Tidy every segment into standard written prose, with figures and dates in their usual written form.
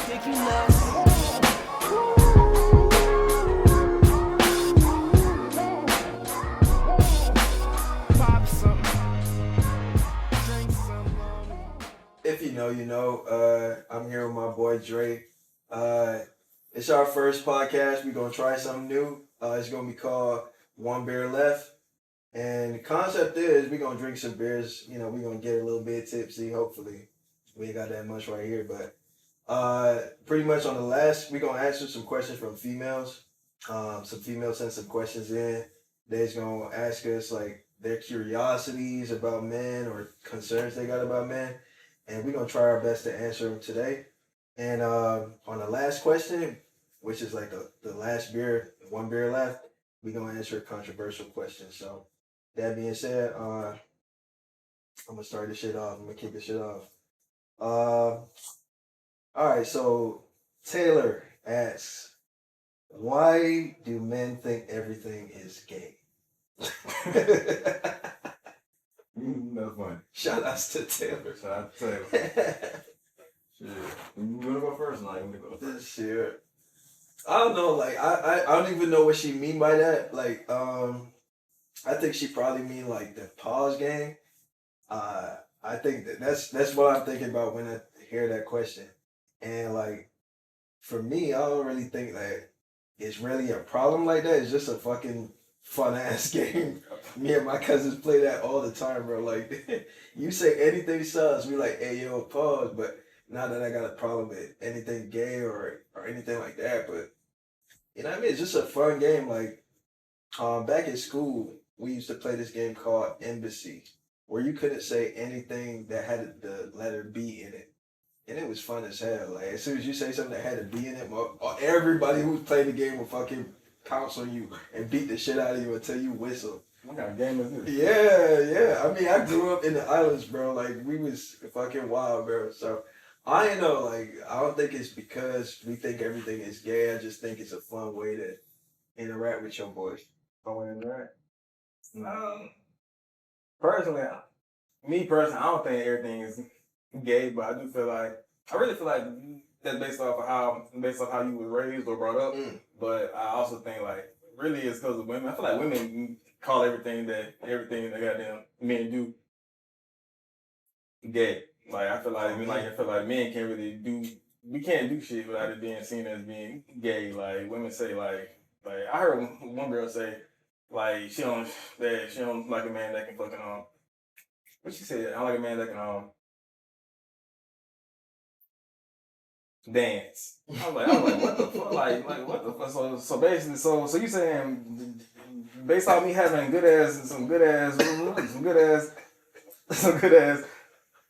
If you know, you know. I'm here with my boy Dre. It's our first podcast. We're gonna try something new. It's gonna be called One Beer Left. And the concept is we're gonna drink some beers. You know, we're gonna get a little bit tipsy. Hopefully, we ain't got that much right here, but pretty much on the last, we're gonna answer some questions from females. Some females sent some questions in. They're gonna ask us like their curiosities about men or concerns they got about men, and we're gonna try our best to answer them today. And on the last question, which is like the last beer, one beer left, we're gonna answer a controversial question. So that being said, I'm gonna start this shit off. I'm gonna kick this shit off. All right, so Taylor asks, why do men think everything is gay? That's funny. Shout outs to Taylor. Shout out to Taylor. Shit. You wanna go first? No, you wanna go first. Shit. I don't know, like I don't even know what she mean by that. Like, I think she probably mean like the pause game. I think that's what I'm thinking about when I hear that question. And like for me, I don't really think that it's really a problem like that. It's just a fucking fun ass game. Me and my cousins play that all the time, bro. Like you say anything sus, we like, hey yo, pause. But not that I got a problem with anything gay or anything like that. But you know what I mean? It's just a fun game. Like back in school, we used to play this game called Embassy, where you couldn't say anything that had the letter B in it. And it was fun as hell. Like as soon as you say something that had a B in it, everybody who's playing the game will fucking pounce on you and beat the shit out of you until you whistle. What kind of game is this? Yeah. I mean, I grew up in the islands, bro. Like we was fucking wild, bro. So I ain't know. Like I don't think it's because we think everything is gay. I just think it's a fun way to interact with your boys. Fun way to interact. Personally, I don't think everything is gay, but I really feel like that's based off how you was raised or brought up. But I also think like really it's because of women. I feel like women call everything that goddamn men do gay. Like I feel like men can't really we can't do shit without it being seen as being gay. Like women say like I heard one girl say like she don't like a man that can fucking what she said, I don't like a man that can dance. I was like, what the fuck? Like what the fuck? So basically, so you saying based on me having some good ass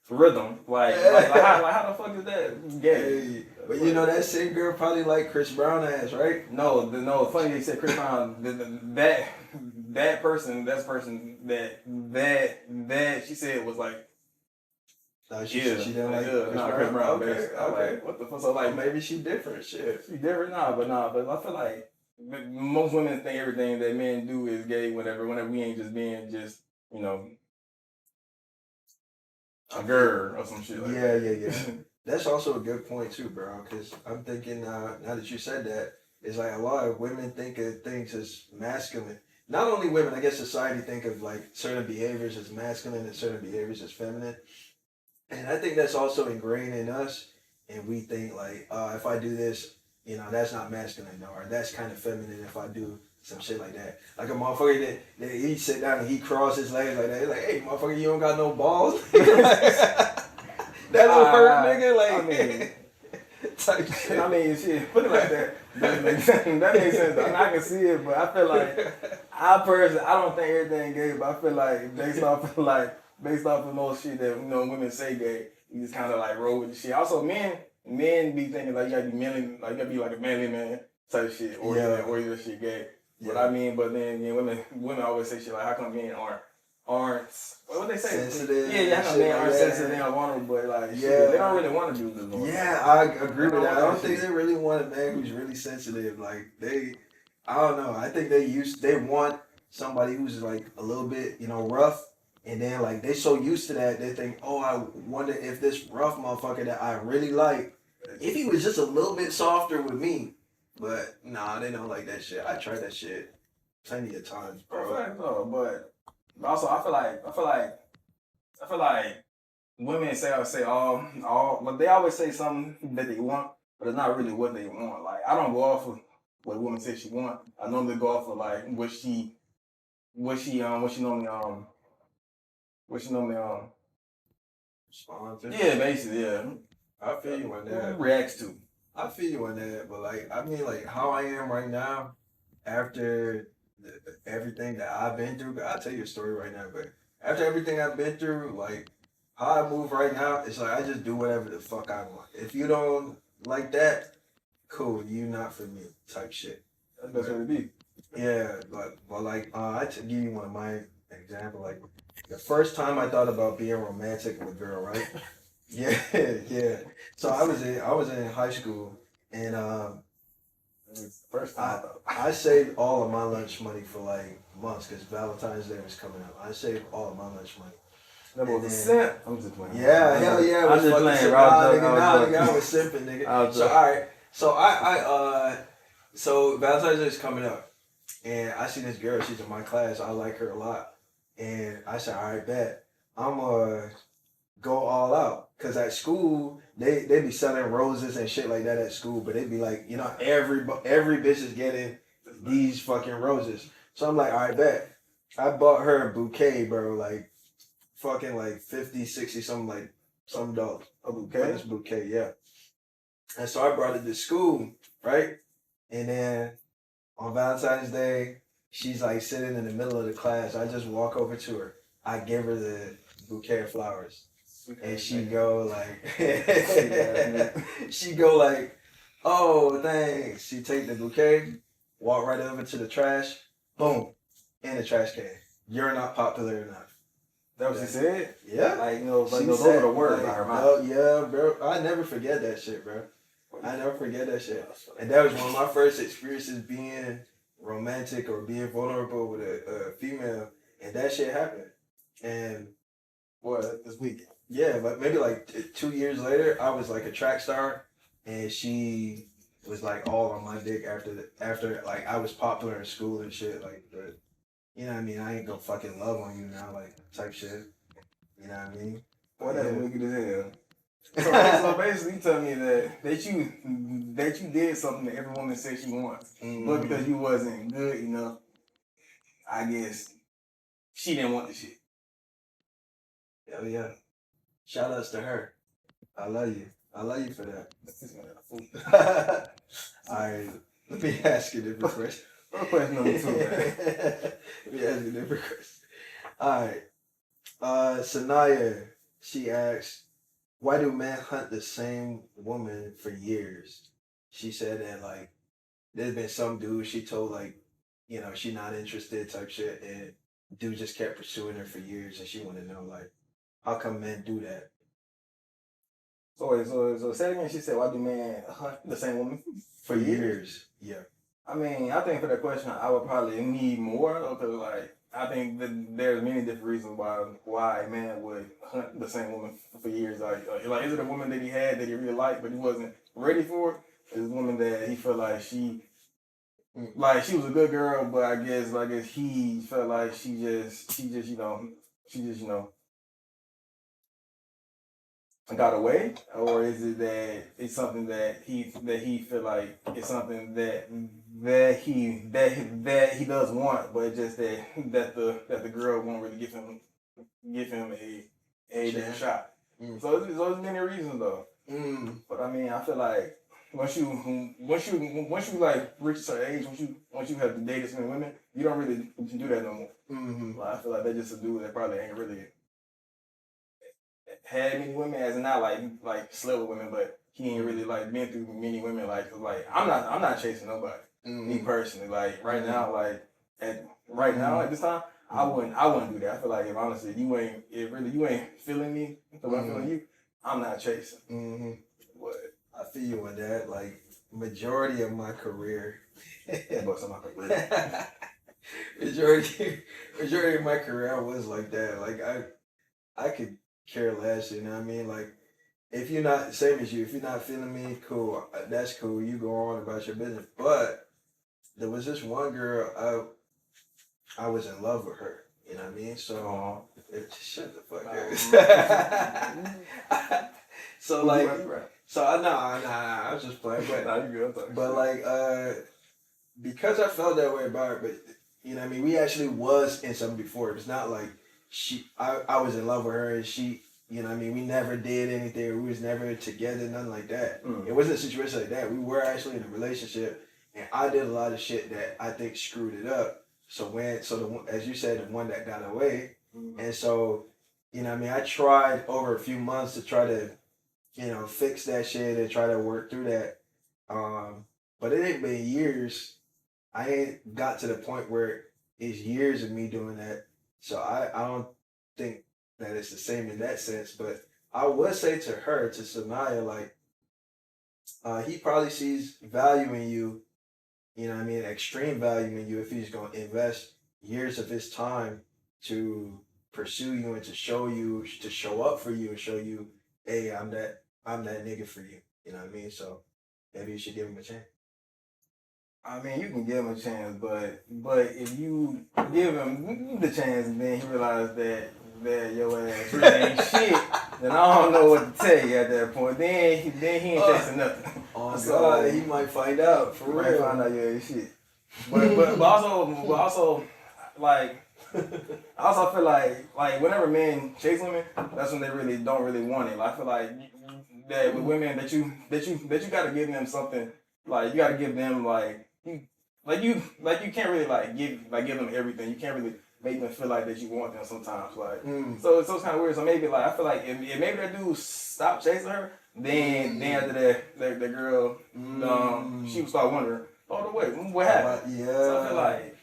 rhythm, like how the fuck is that gay? Hey, but you know that same girl probably like Chris Brown ass, right? No. Funny you said Chris Brown. That person that she said was like. She didn't like Chris Brown. Okay. Like, what the fuck? So like maybe she different. Shit. She different, but I feel like most women think everything that men do is gay. Whenever we ain't just being you know a girl or some shit. Like Yeah. That's also a good point too, bro. Because I'm thinking now that you said that, it's like a lot of women think of things as masculine. Not only women, I guess society think of like certain behaviors as masculine and certain behaviors as feminine. And I think that's also ingrained in us. And we think like, if I do this, you know, that's not masculine, or that's kind of feminine if I do some shit like that. Like a motherfucker that he sit down and he cross his legs like that. He's like, hey, motherfucker, you don't got no balls? That don't hurt, nigga. Like, I mean, type shit. I mean, shit, put it like that. That makes sense. I mean, I can see it, but I feel like, I don't think everything gay, but I feel like based off of most shit that, you know, women say gay, you just kind of like roll with the shit. Also, men be thinking like you gotta be manly, like you gotta be like a manly man type shit, or your shit gay. Yeah. But I mean, women always say shit like, how come men aren't what they say? Sensitive. Yeah, how come men aren't sensitive, they don't vulnerable, but like shit, they don't really want to do this. Yeah, I agree with that. I don't think they really want a man who's really sensitive. Like I don't know. I think they want somebody who's like a little bit, you know, rough. And then like they so used to that, they think, oh, I wonder if this rough motherfucker that I really like If he was just a little bit softer with me, but nah, they don't like that shit. I tried that shit plenty of times, bro. No, but also I feel like women say all, but they always say something that they want, but it's not really what they want. Like I don't go off of what a woman says she want. I normally go off of like what she normally Response to. yeah, basically, yeah. I feel you on that. Reacts to. I feel you on that, but like I mean, like how I am right now, after everything that I've been through. I'll tell you a story right now, but after everything I've been through, like how I move right now, it's like I just do whatever the fuck I want. If you don't like that, cool, you not for me type shit. That's the best way to be. Yeah, but like I to give you one of my example, like the first time I thought about being romantic with a girl, right? Yeah, yeah. So I was in high school and First time I saved all of my lunch money for like months because Valentine's Day was coming up. I saved all of my lunch money. that was a simp. I'm just playing. Yeah, hell yeah. I'm just playing, bro. I was simping, nigga. So alright. So so Valentine's Day is coming up and I see this girl, she's in my class, I like her a lot. And I said, alright, bet. I'm go all out. Cause at school, they be selling roses and shit like that at school, but they be like, you know, every bitch is getting these fucking roses. So I'm like, all right, bet. I bought her a bouquet, bro, like fucking like 50, 60, something like some dollars. A bouquet? This bouquet, yeah. And so I brought it to school, right? And then on Valentine's Day, she's like sitting in the middle of the class. I just walk over to her. I give her the bouquet of flowers. And she go like, oh, thanks. She take the bouquet, walk right over to the trash, boom, in the trash can. You're not popular enough. That what she said? Yeah. Like, those are the words out her mouth. Oh, yeah, bro. I never forget that shit, bro. I never forget that shit. And that was one of my first experiences being romantic or being vulnerable with a female. And that shit happened. And this weekend. Yeah, but maybe like 2 years later, I was like a track star, and she was like all on my dick after like I was popular in school and shit. Like, but you know what I mean? I ain't gonna fucking love on you now, like type shit. You know what I mean? That's wicked as hell. So basically, you tell me that you did something that every woman says she wants, but because you wasn't good enough, I guess she didn't want the shit. Hell yeah. Shout outs to her. I love you. I love you for that. Alright, let me ask you a different question. Question number 2, man. Let me ask you a different question. Alright. Sanaia, she asks, why do men hunt the same woman for years? She said that like there's been some dude she told like, you know, she not interested type shit, and dude just kept pursuing her for years, and she wanted to know like, how come men do that? So say again, she said, why do men hunt the same woman for years? Yeah. I mean, I think for that question, I would probably need more, because like, I think that there's many different reasons why a man would hunt the same woman for years. Like is it a woman that he had that he really liked, but he wasn't ready for? Is it a woman that he felt like she was a good girl, but I guess he felt like she just got away, or is it that it's something that he feel like it's something that he does want, but it's just that the girl won't really give him a damn shot. So there's many reasons though. But I mean, I feel like once you like reach a certain age, once you have to date so many women, you don't really do that no more. Like, I feel like that's just a dude that probably ain't really had many women, as in not like slept with women, but he ain't really like been through many women. Like I'm not chasing nobody. Me personally, like right now, at this time, I wouldn't do that. I feel like if honestly you ain't feeling me the way I'm feeling you, I'm not chasing. What I feel you on that. Like majority of my career, majority of my career, I was like that. Like I could care less, you know what I mean? Like if you're not same as you, if you're not feeling me, cool. That's cool. You go on about your business. But there was this one girl. I was in love with her. You know what I mean? So shut the fuck up. So like, so I was just playing, but like, because I felt that way about her, but you know what I mean? We actually was in something before. It was not like I was in love with her and she, you know what I mean? We never did anything. We was never together, nothing like that. It wasn't a situation like that. We were actually in a relationship and I did a lot of shit that I think screwed it up. So as you said, the one that got away. And so, you know what I mean? I tried over a few months to try to, you know, fix that shit and try to work through that. But it ain't been years. I ain't got to the point where it's years of me doing that. So I don't think that it's the same in that sense. But I would say to her, to Sanaia, like, he probably sees value in you, you know what I mean, extreme value in you if he's going to invest years of his time to pursue you and to show up for you and show you, hey, I'm that nigga for you. You know what I mean? So maybe you should give him a chance. I mean, you can give him a chance, but if you give him the chance and then he realizes that your ass really ain't shit, then I don't know what to tell you at that point. Then he ain't chasing nothing. Oh God, he might find out for real. Might find out you ain't shit. But also like. I also feel like whenever men chase women, that's when they really don't really want it. Like, I feel like that with women that you gotta give them something. Like, you gotta give them you can't really give them everything. You can't really make them feel like that you want them sometimes. Like so it's kind of weird. So maybe I feel like if maybe that dude stopped chasing her, then after that girl she would start wondering, oh wait, what happened? Yeah. So I feel like.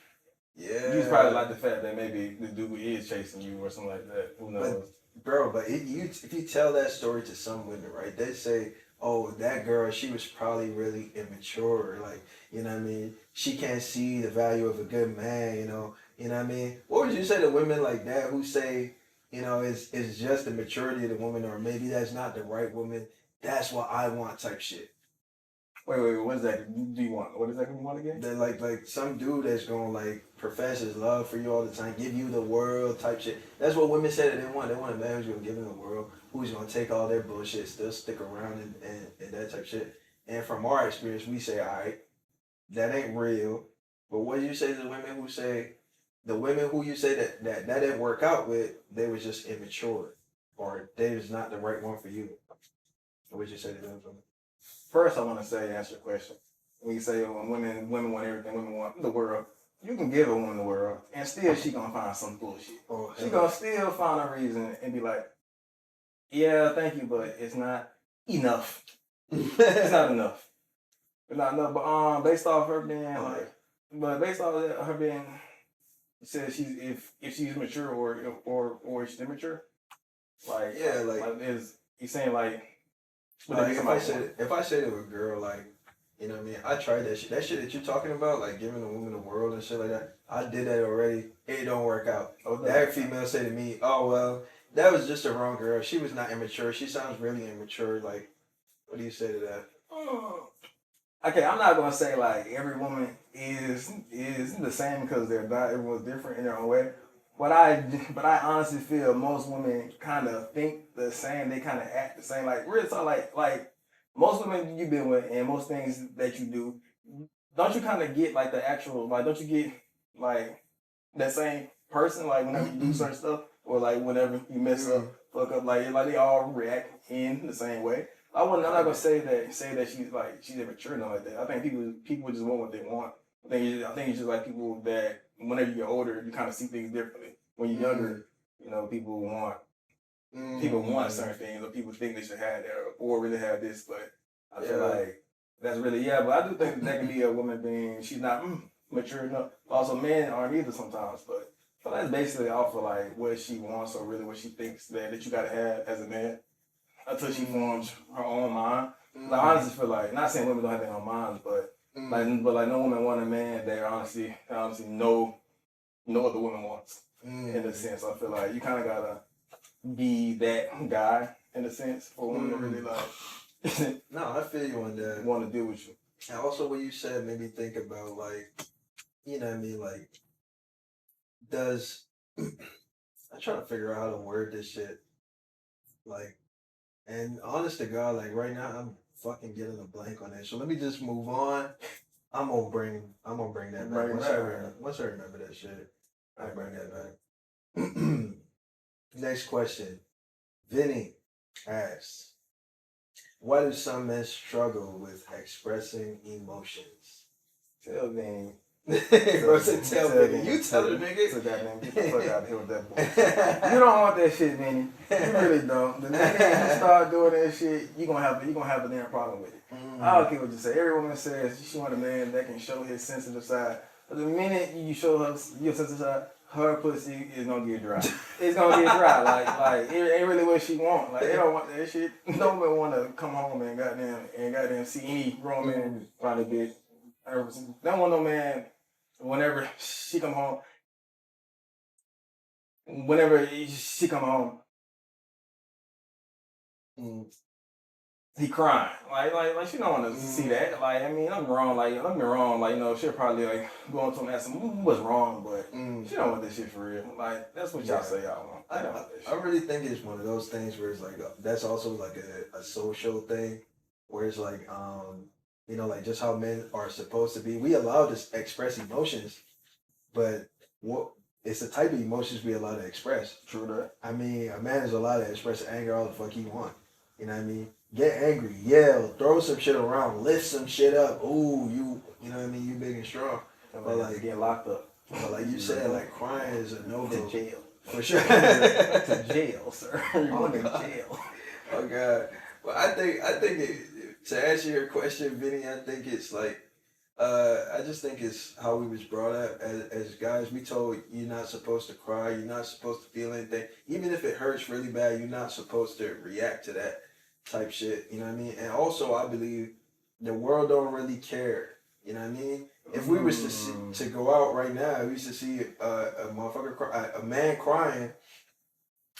Yeah. You just probably like the fact that maybe the dude is chasing you or something like that. Who knows? But if you tell that story to some women, right, they say, oh, that girl, she was probably really immature. Like, you know what I mean? She can't see the value of a good man, you know what I mean? What would you say to women like that who say, you know, it's just the maturity of the woman or maybe that's not the right woman, that's what I want type shit? Wait, what is that? Do you want? What exactly you want again? That like some dude that's gonna like profess his love for you all the time, give you the world type shit. That's what women say that they want. They want a man who's gonna give them the world, who's gonna take all their bullshit, still stick around and that type shit. And from our experience, we say, all right, that ain't real. But what do you say to the women who say, the women who you say that didn't work out with, they was just immature, or they was not the right one for you? What would you say to them? First, I want to answer your question. When you say when women want everything, women want the world, you can give a woman the world, and still she gonna find some bullshit. She gonna still find a reason and be like, yeah, thank you, but it's not enough. It's not enough. It's not enough. But based off her being her being, you said if she's mature or she's immature, is you saying like. If I say to a girl, like, you know what I mean, I tried that shit. That shit that you're talking about, like giving a woman the world and shit like that, I did that already. It don't work out. That female say to me, oh, well, that was just a wrong girl. She was not immature. She sounds really immature. Like, what do you say to that? Okay, I'm not going to say, like, every woman is the same because they're not. Everyone's different in their own way. But I honestly feel most women kind of think the same. They kind of act the same. Like real talk, like most women you've been with and most things that you do, don't you kind of get like the actual don't you get like that same person like whenever you do certain stuff or like whenever you mess up, fuck up, like they all react in the same way. I'm not gonna say that she's immature, nothing like that. I think people just want what they want. I think it's just like people that whenever you get older, you kind of see things differently. When you're younger, you know, people want certain things, or people think they should have that, or really have this. But I feel like that's really But I do think that can be a woman being she's not mature enough. Also, men aren't either sometimes. But so that's basically off of like what she wants or really what she thinks that you gotta have as a man until she forms her own mind. Like, I honestly feel like, not saying women don't have their own minds, but no woman want a man that honestly know what the woman wants. In a sense, I feel like you kind of gotta be that guy in a sense, for women to really like No, I feel you on that. want to deal with you. And also what you said made me think about like, you know what I mean, like does I'm trying to figure out how to word this shit. Like, and honest to God, like right now I'm fucking getting a blank on that. So let me just move on. I'm gonna bring that back. Once I remember that shit, I bring that back. Next question. Vinny asks, why do some men struggle with expressing emotions? Tell Vinny. Bro said tell Vinny. You tell the nigga. So goddamn, get the fuck out of here with that bullshit. You don't want that shit, Vinny. You really don't. The minute you start doing that shit, you gonna have a damn problem with it. I don't care what you say. Every woman says she want a man that can show his sensitive side. But the minute you show her your sensitive side, her pussy is gonna get dry. It's gonna get dry. Like it ain't really what she want. Like they don't want that shit. No one wanna come home and goddamn see any grown man probably bitch. Don't want no man whenever she come home. He crying. Like she don't want to see that. Like, I mean, I'm wrong. Like, I'm wrong. Like, you know, she'll probably like go on to him and ask him what's wrong, but she don't want this shit for real. Like, that's what y'all say y'all want. I really think it's one of those things where it's like that's also like a social thing, where it's like you know, like just how men are supposed to be. We allow to express emotions, but what it's the type of emotions we allow to express. True that. I mean, a man is allowed to express anger all the fuck he want. You know what I mean? Get angry, yell, throw some shit around, lift some shit up. Ooh, you know what I mean? You big and strong. But like get locked up. But like you said, like crying is a no-go. To jail. For sure. To jail, sir. You're going to jail. Oh God. Well, I think to answer your question, Vinny, I think it's like I just think it's how we was brought up as guys. We told you're not supposed to cry, you're not supposed to feel anything. Even if it hurts really bad, you're not supposed to react to that type shit. You know what I mean? And also I believe the world don't really care. You know what I mean? If we was to go out right now, we used to see a motherfucker cry, a man crying,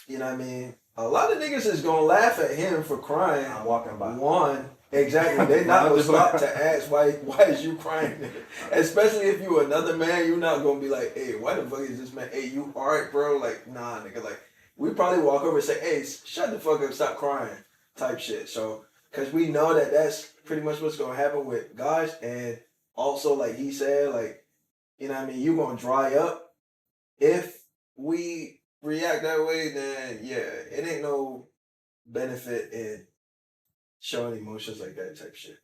you know what I mean? A lot of niggas is gonna laugh at him for crying. I'm walking by. One, exactly. They not gonna stop to ask why is you crying? Especially if you another man, you're not gonna be like, hey, why the fuck is this man? Hey, you alright, bro? Like, nah, nigga. Like, we probably walk over and say, hey, shut the fuck up, stop crying, type shit. So, cause we know that that's pretty much what's gonna happen with guys, and also like he said, like, you know what I mean, you gonna dry up if we react that way. Then yeah, it ain't no benefit in showing emotions like that type shit.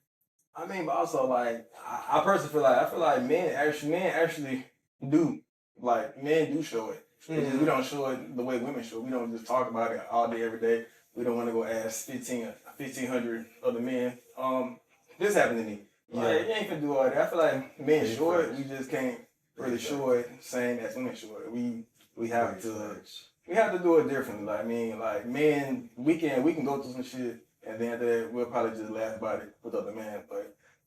I mean, but also like I personally feel like men actually do, like, men do show it. It's just we don't show it the way women show it. We don't just talk about it all day every day. We don't want to go ask 1,500 other men. This happened to me. Like, you ain't finna do all that. I feel like men show it. We just can't really show it same as women show it. We have to do it differently. Like, I mean, like men, we can go through some shit, and then after that, we'll probably just laugh about it with other men.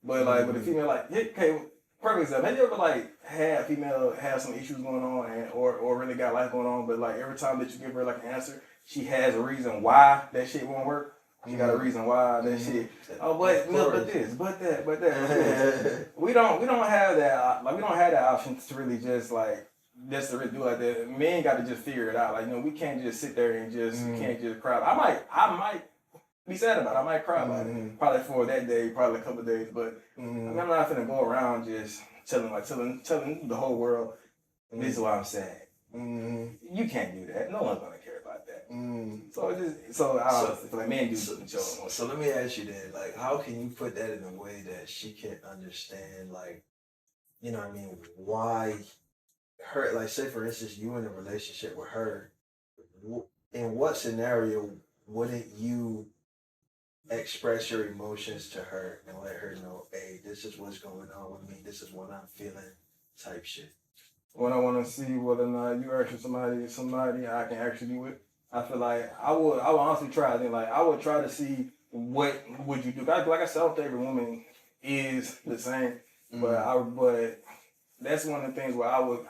But like with a female, like, okay, perfect example. Have you ever like had a female have some issues going on or really got life going on, but like every time that you give her like an answer, she has a reason why that shit won't work. She got a reason why that shit. Oh, but this, but that. We don't have that. Like, we don't have that option to really just like to really do like that. Men got to just figure it out. Like, you know, we can't just sit there and just can't just cry. I might be sad about it. I might cry about it. Probably for that day, probably a couple of days. But I mean, I'm not finna go around just telling the whole world this is why I'm sad. You can't do that. No one's gonna care about that. So I honestly feel like men do show emotion. So let me ask you then, like, how can you put that in a way that she can understand, like, you know what I mean, why her, like, say for instance, you in a relationship with her, in what scenario wouldn't you express your emotions to her and let her know, hey, this is what's going on with me, this is what I'm feeling, type shit? When I want to see whether or not you actually somebody I can actually be with, I feel like I would honestly try. Then, like, I would try to see what would you do. Like I said, I don't think every woman is the same, but that's one of the things where I would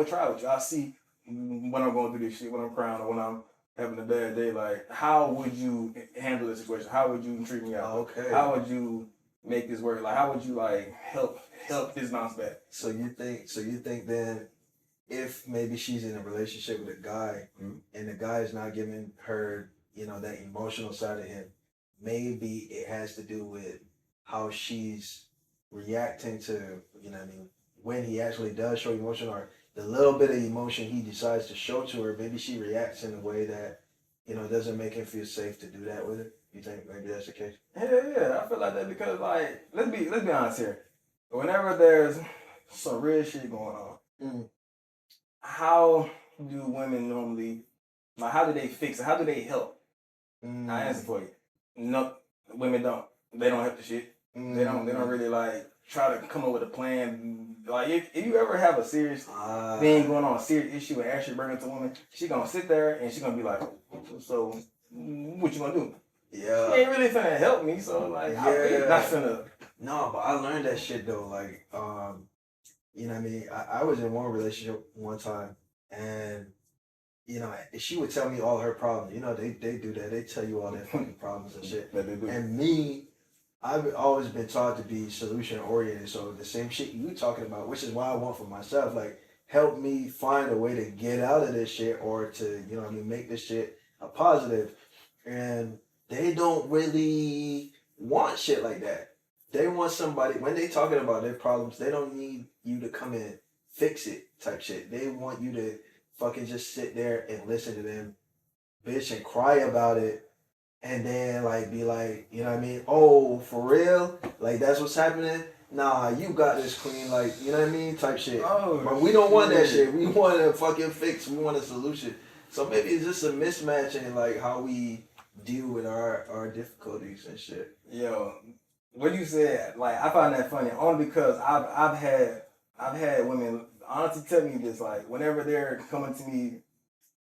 try with you. I see when I'm going through this shit, when I'm crying, or having a bad day, like, how would you handle the situation? How would you treat me out? Okay. How would you make this work? Like, how would you like help this bounce back? So you think then if maybe she's in a relationship with a guy and the guy is not giving her, that emotional side of him, maybe it has to do with how she's reacting to, when he actually does show emotion or the little bit of emotion he decides to show to her, maybe she reacts in a way that, doesn't make him feel safe to do that with her. You think maybe that's the case? Yeah, I feel like that because like let's be honest here. Whenever there's some real shit going on, how do women normally how do they fix it? How do they help? I answer for you. No, women don't. They don't help the shit. They don't really like try to come up with a plan. Like if you ever have a serious thing going on, a serious issue, and actually bring it to a woman, she gonna sit there and she gonna be like, so what you gonna do? Yeah. She ain't really finna help me, so like I'm really not finna. No, but I learned that shit though. Like, you know what I mean? I was in one relationship one time and she would tell me all her problems. They do that. They tell you all their fucking problems and shit. That they do. And me, I've always been taught to be solution oriented. So the same shit you talking about, which is why I want for myself, like help me find a way to get out of this shit or to, make this shit a positive. And they don't really want shit like that. They want somebody, when they talking about their problems, they don't need you to come in fix it type shit. They want you to fucking just sit there and listen to them bitch and cry about it and then like be like, you know what I mean? Oh, for real? Like that's what's happening? Nah, you got this queen, like, you know what I mean? Type shit. Oh, but we don't want that shit. We want a fucking fix. We want a solution. So maybe it's just a mismatch in like how we deal with our difficulties and shit. Yo, what you said, like I find that funny only because I've had women honestly tell me this, like whenever they're coming to me,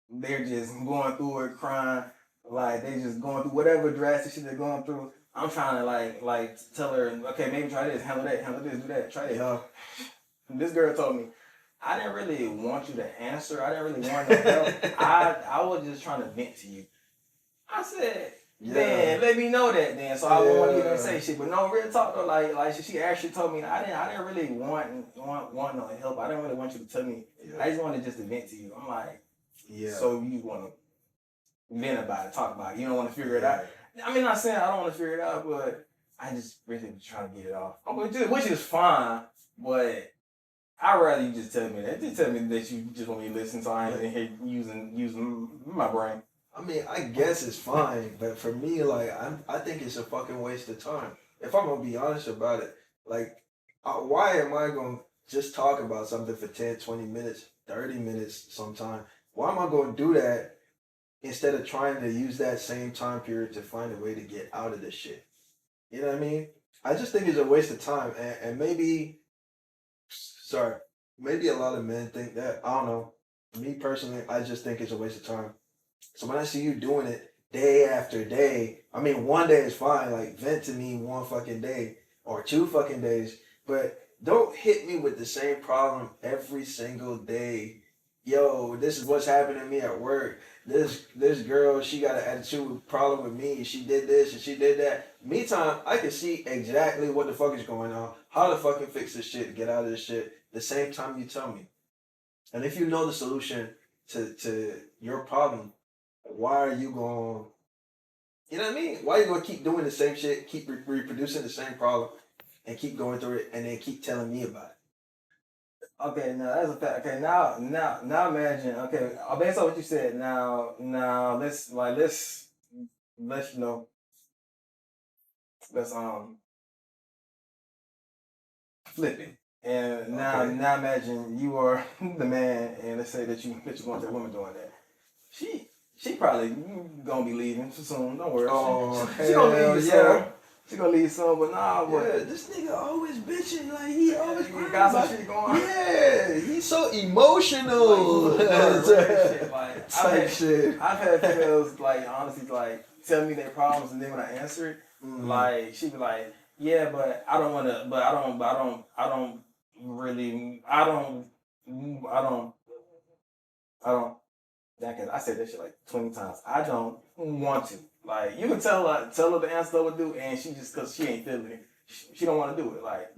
they're just going through it, crying, like they just going through whatever drastic shit they're going through. I'm trying to like tell her, okay, maybe try this, handle this, do that, try this. Yeah. This girl told me, I didn't really want you to answer. I didn't really want no help. I was just trying to vent to you. I said, man, let me know that then, so I won't want to even say shit. But no, real talk though, like she actually told me I didn't really want no help. I didn't really want you to tell me. Yeah. I just wanted just to vent to you. I'm like, so you want to vent about it, talk about it. You don't want to figure it out. I mean, not saying I don't want to figure it out, but I just really trying to get it off. Which is fine, but I'd rather you just tell me that. Just tell me that you just want me to listen, so I ain't in here using my brain. I mean, I guess it's fine, but for me, like, I think it's a fucking waste of time. If I'm gonna be honest about it, like, why am I gonna just talk about something for 10, 20 minutes, 30 minutes sometime? Why am I gonna do that instead of trying to use that same time period to find a way to get out of this shit? You know what I mean? I just think it's a waste of time, and maybe a lot of men think that. I don't know. Me personally, I just think it's a waste of time. So when I see you doing it day after day, I mean, one day is fine. Like, vent to me one fucking day or 2 fucking days, but don't hit me with the same problem every single day. Yo, this is what's happening to me at work. This girl, she got an attitude problem with me. She did this and she did that. Meantime, I can see exactly what the fuck is going on, how to fucking fix this shit, get out of this shit, the same time you tell me. And if you know the solution to your problem, why are you going, you know what I mean? Why are you going to keep doing the same shit, keep reproducing the same problem, and keep going through it, and then keep telling me about it? Okay, now that's a fact. Okay, now imagine. Okay, based on what you said, now let's you know, let's flip it. And now imagine you are the man, and let's say that you want that woman doing that. She probably gonna be leaving soon. Don't worry. Oh, she gonna leave soon. She gonna leave soon, but nah, but yeah, this nigga always bitching, like he always got some shit going. Yeah, he's so emotional. I've had females like honestly like tell me their problems, and then when I answer it, like she be like, yeah, but I don't want to, but I don't really, I don't. I said that shit like 20 times. I don't want to. Like, you can tell her the answer what to do, and she just, because she ain't feeling it, she don't want to do it. Like,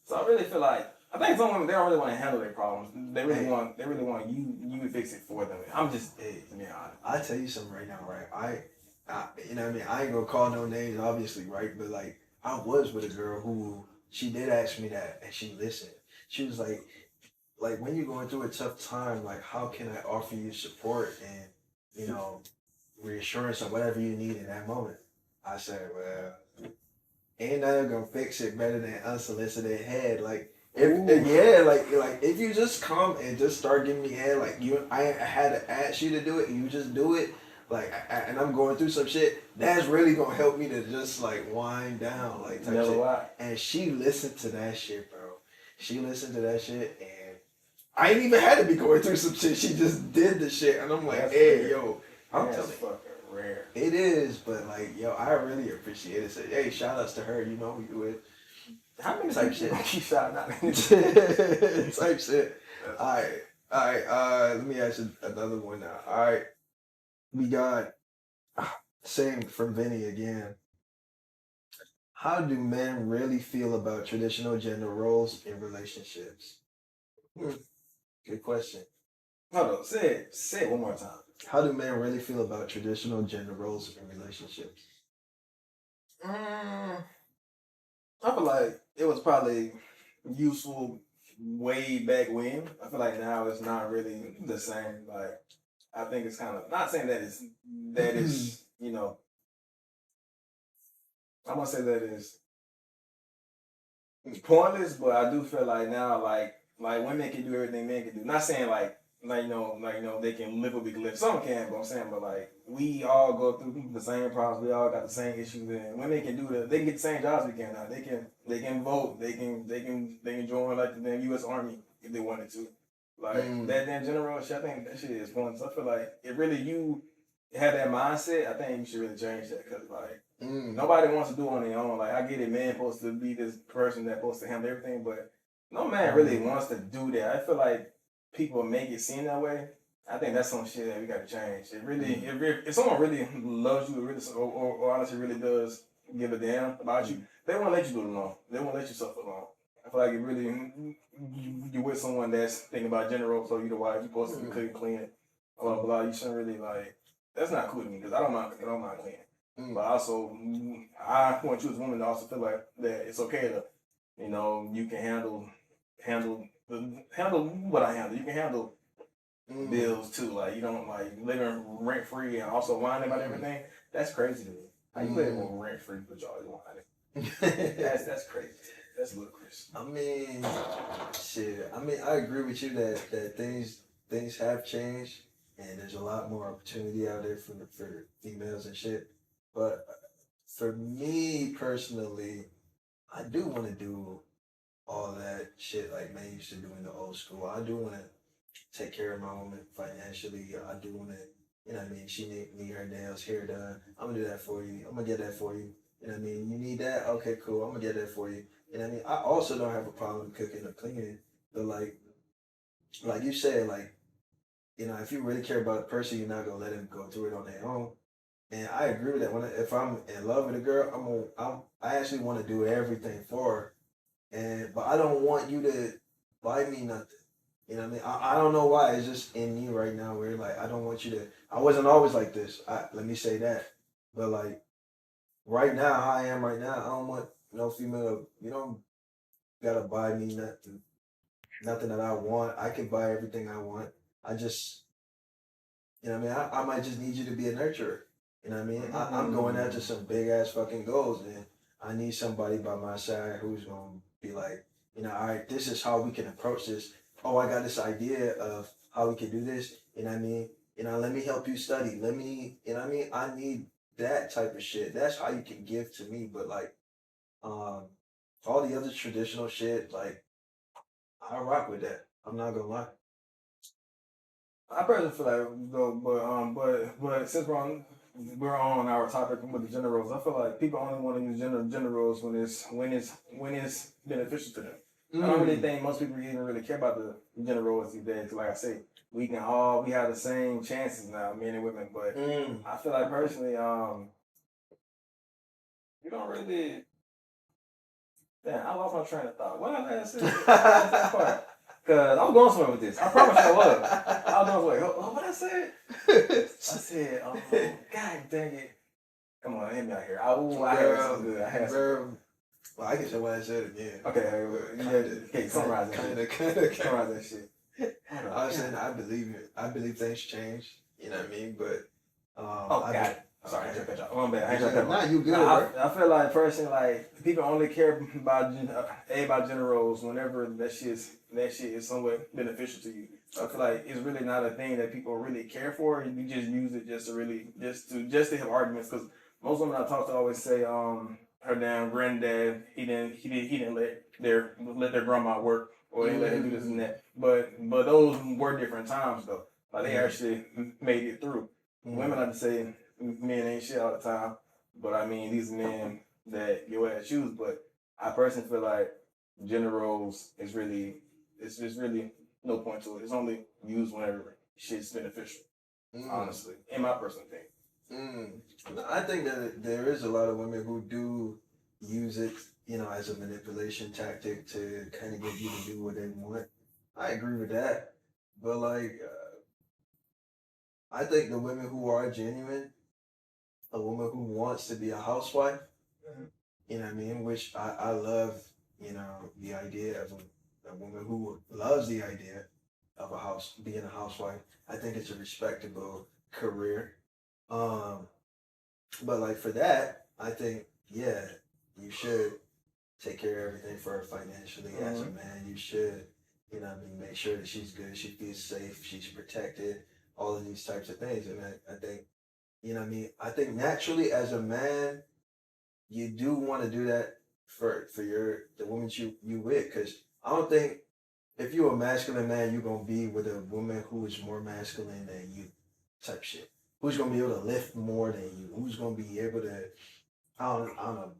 so I really feel like, I think some women, they don't really want to handle their problems. They really want you to fix it for them. I'm just, to be honest. I'll tell you something right now, right? I you know what I mean? I ain't gonna call no names, obviously, right? But like, I was with a girl who, she did ask me that, and she listened. She was like, when you're going through a tough time, like, how can I offer you support and, you know, reassurance or whatever you need in that moment? I said, well, ain't nothing gonna fix it better than unsolicited head. Like, if you just come and just start giving me head, like I had to ask you to do it, and you just do it, like, and I'm going through some shit. That's really gonna help me to just like wind down, like type Never shit. lie. And she listened to that shit, bro. She listened to that shit, and I ain't even had to be going through some shit. She just did the shit, and I'm like, That's hey, rare. yo, I'm That's telling you. fucking rare. It is, but like, yo, I really appreciate it. So, hey, shout outs to her. You know who you with. How many type people shit? keep shouting out? Type shit. All right. Let me ask you another one now. All right, we got same from Vinny again. How do men really feel about traditional gender roles in relationships? Good question. Hold on, say it one more time. How do men really feel about traditional gender roles in relationships? I feel like it was probably useful way back when. I feel like now it's not really the same. Like, I think it's kind of, not saying that it's you know, I'm gonna say that it's pointless, but I do feel like now, like women can do everything men can do. Not saying they can live what we can live. Some can, but I'm saying, but like, we all go through the same problems. We all got the same issues, and women can do they can get the same jobs we can now. They can vote. They can join like the damn U.S. Army if they wanted to. Like that damn general shit. I think that shit is fun. So I feel like if really you have that mindset, I think you should really change that, because like. Nobody wants to do it on their own. Like, I get it, man supposed to be this person that's supposed to handle everything, but no man really wants to do that. I feel like people make it seem that way. I think that's some shit that we got to change. It really, if someone really loves you, really, or honestly really does give a damn about you, they won't let you do it alone. They won't let you suffer alone. I feel like it really, you with someone that's thinking about gender roles, so you the wife, you supposed to be cooking, cleaning, blah, blah, blah. You shouldn't really, like, that's not cool to me, because I don't mind cleaning. But also, I want you as a woman to also feel like that it's okay to, you can handle what I handle. You can handle bills too. Like, you don't like living rent free and also whining about everything. That's crazy to me. How you living rent free but y'all whining? That's crazy. That's ludicrous. I mean, shit. I mean, I agree with you that things have changed, and there's a lot more opportunity out there for females and shit. But for me personally, I do want to do all that shit like men used to do in the old school. I do want to take care of my woman financially. I do want to, you know what I mean? She need her nails, hair done. I'm going to do that for you. I'm going to get that for you. You know what I mean? You need that? Okay, cool. I'm going to get that for you. You know what I mean? I also don't have a problem cooking or cleaning. But like you said, like, if you really care about a person, you're not going to let them go through it on their own. And I agree with that. If I'm in love with a girl, I actually want to do everything for her. But I don't want you to buy me nothing. You know what I mean? I don't know why. It's just in me right now where like I don't want you to. I wasn't always like this. Let me say that. But like right now, how I am right now, I don't want no female. You don't gotta buy me nothing that I want. I can buy everything I want. I just, what I mean? I might just need you to be a nurturer. You know what I mean? I'm going after some big ass fucking goals, and I need somebody by my side who's gonna be like, all right, this is how we can approach this. Oh, I got this idea of how we can do this. You know what I mean? Let me help you study. Let me, I need that type of shit. That's how you can give to me. But like, all the other traditional shit, like, I rock with that. I'm not gonna lie. I personally feel like though, but since we're on our topic with the gender roles, I feel like people only want to use gender roles when it's beneficial to them. I don't really think most people even really care about the gender roles these days. Like I say, we have the same chances now, men and women. But I feel like personally, you don't really. Damn, I lost my train of thought. What did I say? That part? Cause I was going somewhere with this. I promise you I was. I was going somewhere. What I said? I said, God dang it. Come on, hit me out here. I had something good. I had something. Well, I can say what I said again. Okay, summarize that shit. Summarize that shit. I was saying I believe things change. You know what I mean? But got it. Sorry, I ain't cut y'all. My bad. Nah, you good, bro. I feel like personally, like people only care about gender roles whenever that shit is somewhat beneficial to you. So I feel like it's really not a thing that people really care for. You just use it just to have arguments. Because most women I talk to always say, her damn granddad, he didn't let their grandma work, or they let him do this and that. But those were different times though. Like they actually made it through. Women like to say men ain't shit all the time, but I mean these men that your ass choose. But I personally feel like gender roles it's just really no point to it. It's only used whenever shit's beneficial. Honestly, in my personal opinion. I think that there is a lot of women who do use it, as a manipulation tactic to kind of get you to do what they want. I agree with that, but I think the women who are genuine, a woman who wants to be a housewife, you know what I mean? Which I love, the idea of a woman who loves the idea of being a housewife. I think it's a respectable career. But like for that, I think, yeah, you should take care of everything for her financially as a man. You should, make sure that she's good, she feels safe, she's protected, all of these types of things. And I think, I think naturally as a man, you do want to do that for the woman you with. Because I don't think if you're a masculine man, you're going to be with a woman who is more masculine than you type shit. Who's going to be able to lift more than you? Who's going to be able to, I don't know,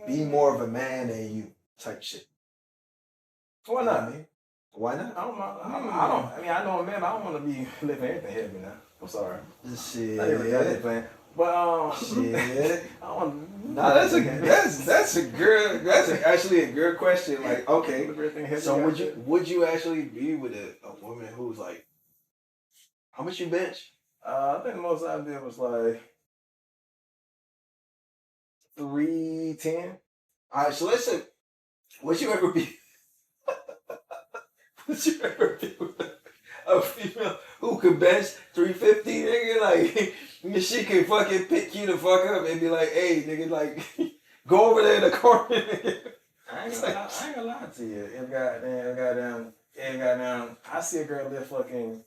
be more of a man than you type shit. Why not? Why not? I know a man, but I don't want to be lifting anything heavy now. I'm sorry. Shit. I never got that plan. But shit. That's actually a good question. Like, okay, so would you actually be with a woman who's like, how much you bench? I think the most I did was like 310. All right, so let's say, would you ever be with a female who could bench 350, nigga? Like, she could fucking pick you the fuck up and be like, hey, nigga, like, go over there in the corner, nigga. I ain't gonna lie to you. If goddamn, I see a girl lift fucking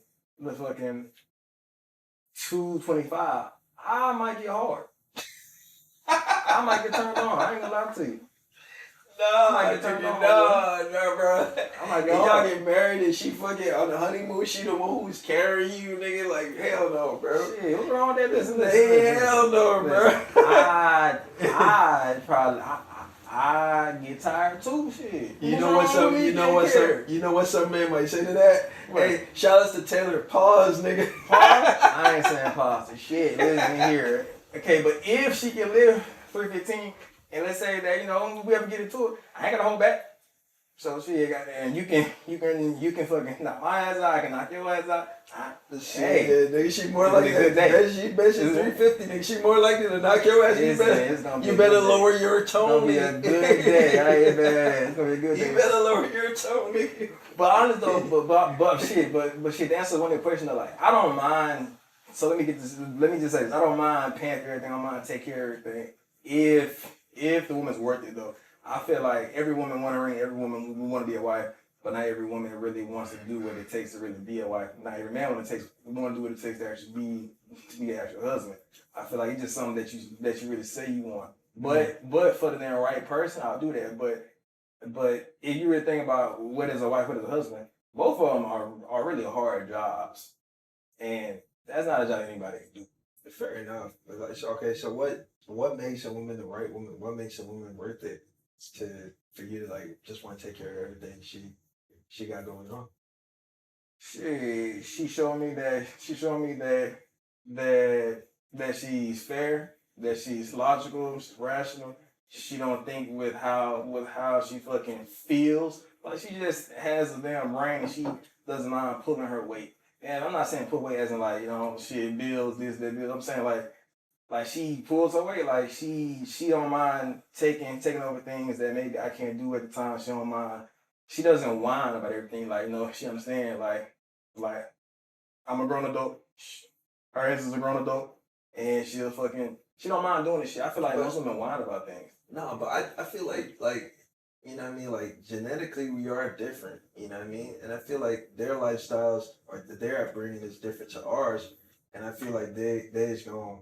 225, I might get hard. I might get turned on. I ain't gonna lie to you. No, bro. I'm like, y'all get married and she fucking on the honeymoon, she the one who's carrying you, nigga. Like, hell no, bro. Shit, what's wrong with that? Listen. Hell no, bro. I get tired too, shit. You know what some man might say to that? What? Hey, shout outs to Taylor. Pause, nigga. Pause? I ain't saying pause. Shit, listen here. Okay, but if she can live 315, and let's say that we ever get into it, I ain't gonna hold back. So shit, goddamn, you can fucking knock my ass out. I can knock your ass out. Shit, nigga, she more likely to she bet you 350, nigga. She more likely to knock your ass. You better lower your tone. It's gonna be a good day. It's gonna be a good day. You better lower your tone, nigga. But honest though, but shit, to answer one of the questions, like I don't mind. So let me just say this. I don't mind paying for everything. I don't mind take care of everything. If the woman's worth it though. I feel like every woman want a ring, every woman want to be a wife, but not every woman really wants to do what it takes to really be a wife. Not every man want to do what it takes to actually be an actual husband. I feel like it's just something that you really say you want. But for the damn right person, I'll do that. But if you really think about what is a wife, what is a husband, both of them are really hard jobs, and that's not a job anybody can do. Fair enough. Okay, so what makes a woman the right woman? What makes a woman worth it for you to like just want to take care of everything she got going on? She showed me that she's fair, that she's logical, she's rational. She don't think with how she fucking feels. Like she just has a damn brain and she doesn't mind pulling her weight. And I'm not saying put weight as in like, shit bills, this, that, bills. I'm saying like she pulls her weight. Like she don't mind taking over things that maybe I can't do at the time. She don't mind. She doesn't whine about everything. Like, she understand. Like I'm a grown adult. Her ass is a grown adult, and she don't mind doing this shit. I feel like most women whine about things. No, but I feel like you know what I mean, like genetically we are different, you know what I mean? And I feel like their lifestyles or their upbringing is different to ours. And I feel like they's gonna,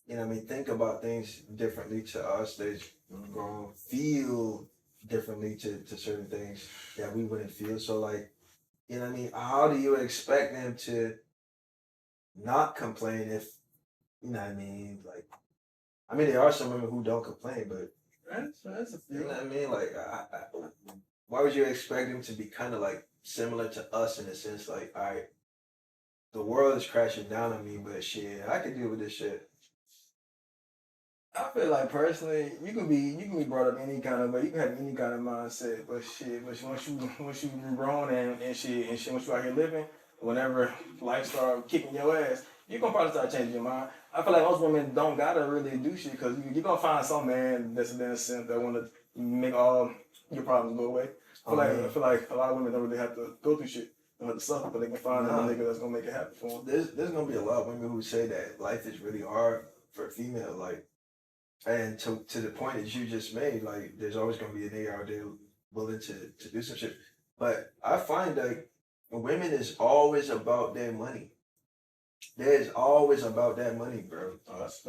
you know what I mean, think about things differently to us. They're gonna feel differently to certain things that we wouldn't feel. So like, you know what I mean, how do you expect them to not complain if, you know what I mean, like, I mean, there are some women who don't complain, but That's a you few. know what I mean? Like, why would you expect them to be kind of like similar to us in a sense? Like, all right, the world is crashing down on me, but shit, I can deal with this shit. I feel like personally, you can be brought up any kind of way. You can have any kind of mindset, but shit. But once you grown and shit, once you out here living, whenever life start kicking your ass, you gonna probably start changing your mind. I feel like most women don't gotta really do shit because you're gonna find some man that's innocent that wanna make all your problems go away. I feel like a lot of women don't really have to go through shit. They don't have to suffer, but they can find a nigga that's gonna make it happen for them. There's gonna be a lot of women who say that life is really hard for a female, like, and to the point that you just made, like, there's always gonna be a nigga out there willing to do some shit. But I find that women is always about their money. There's always about that money, bro. Oh, that's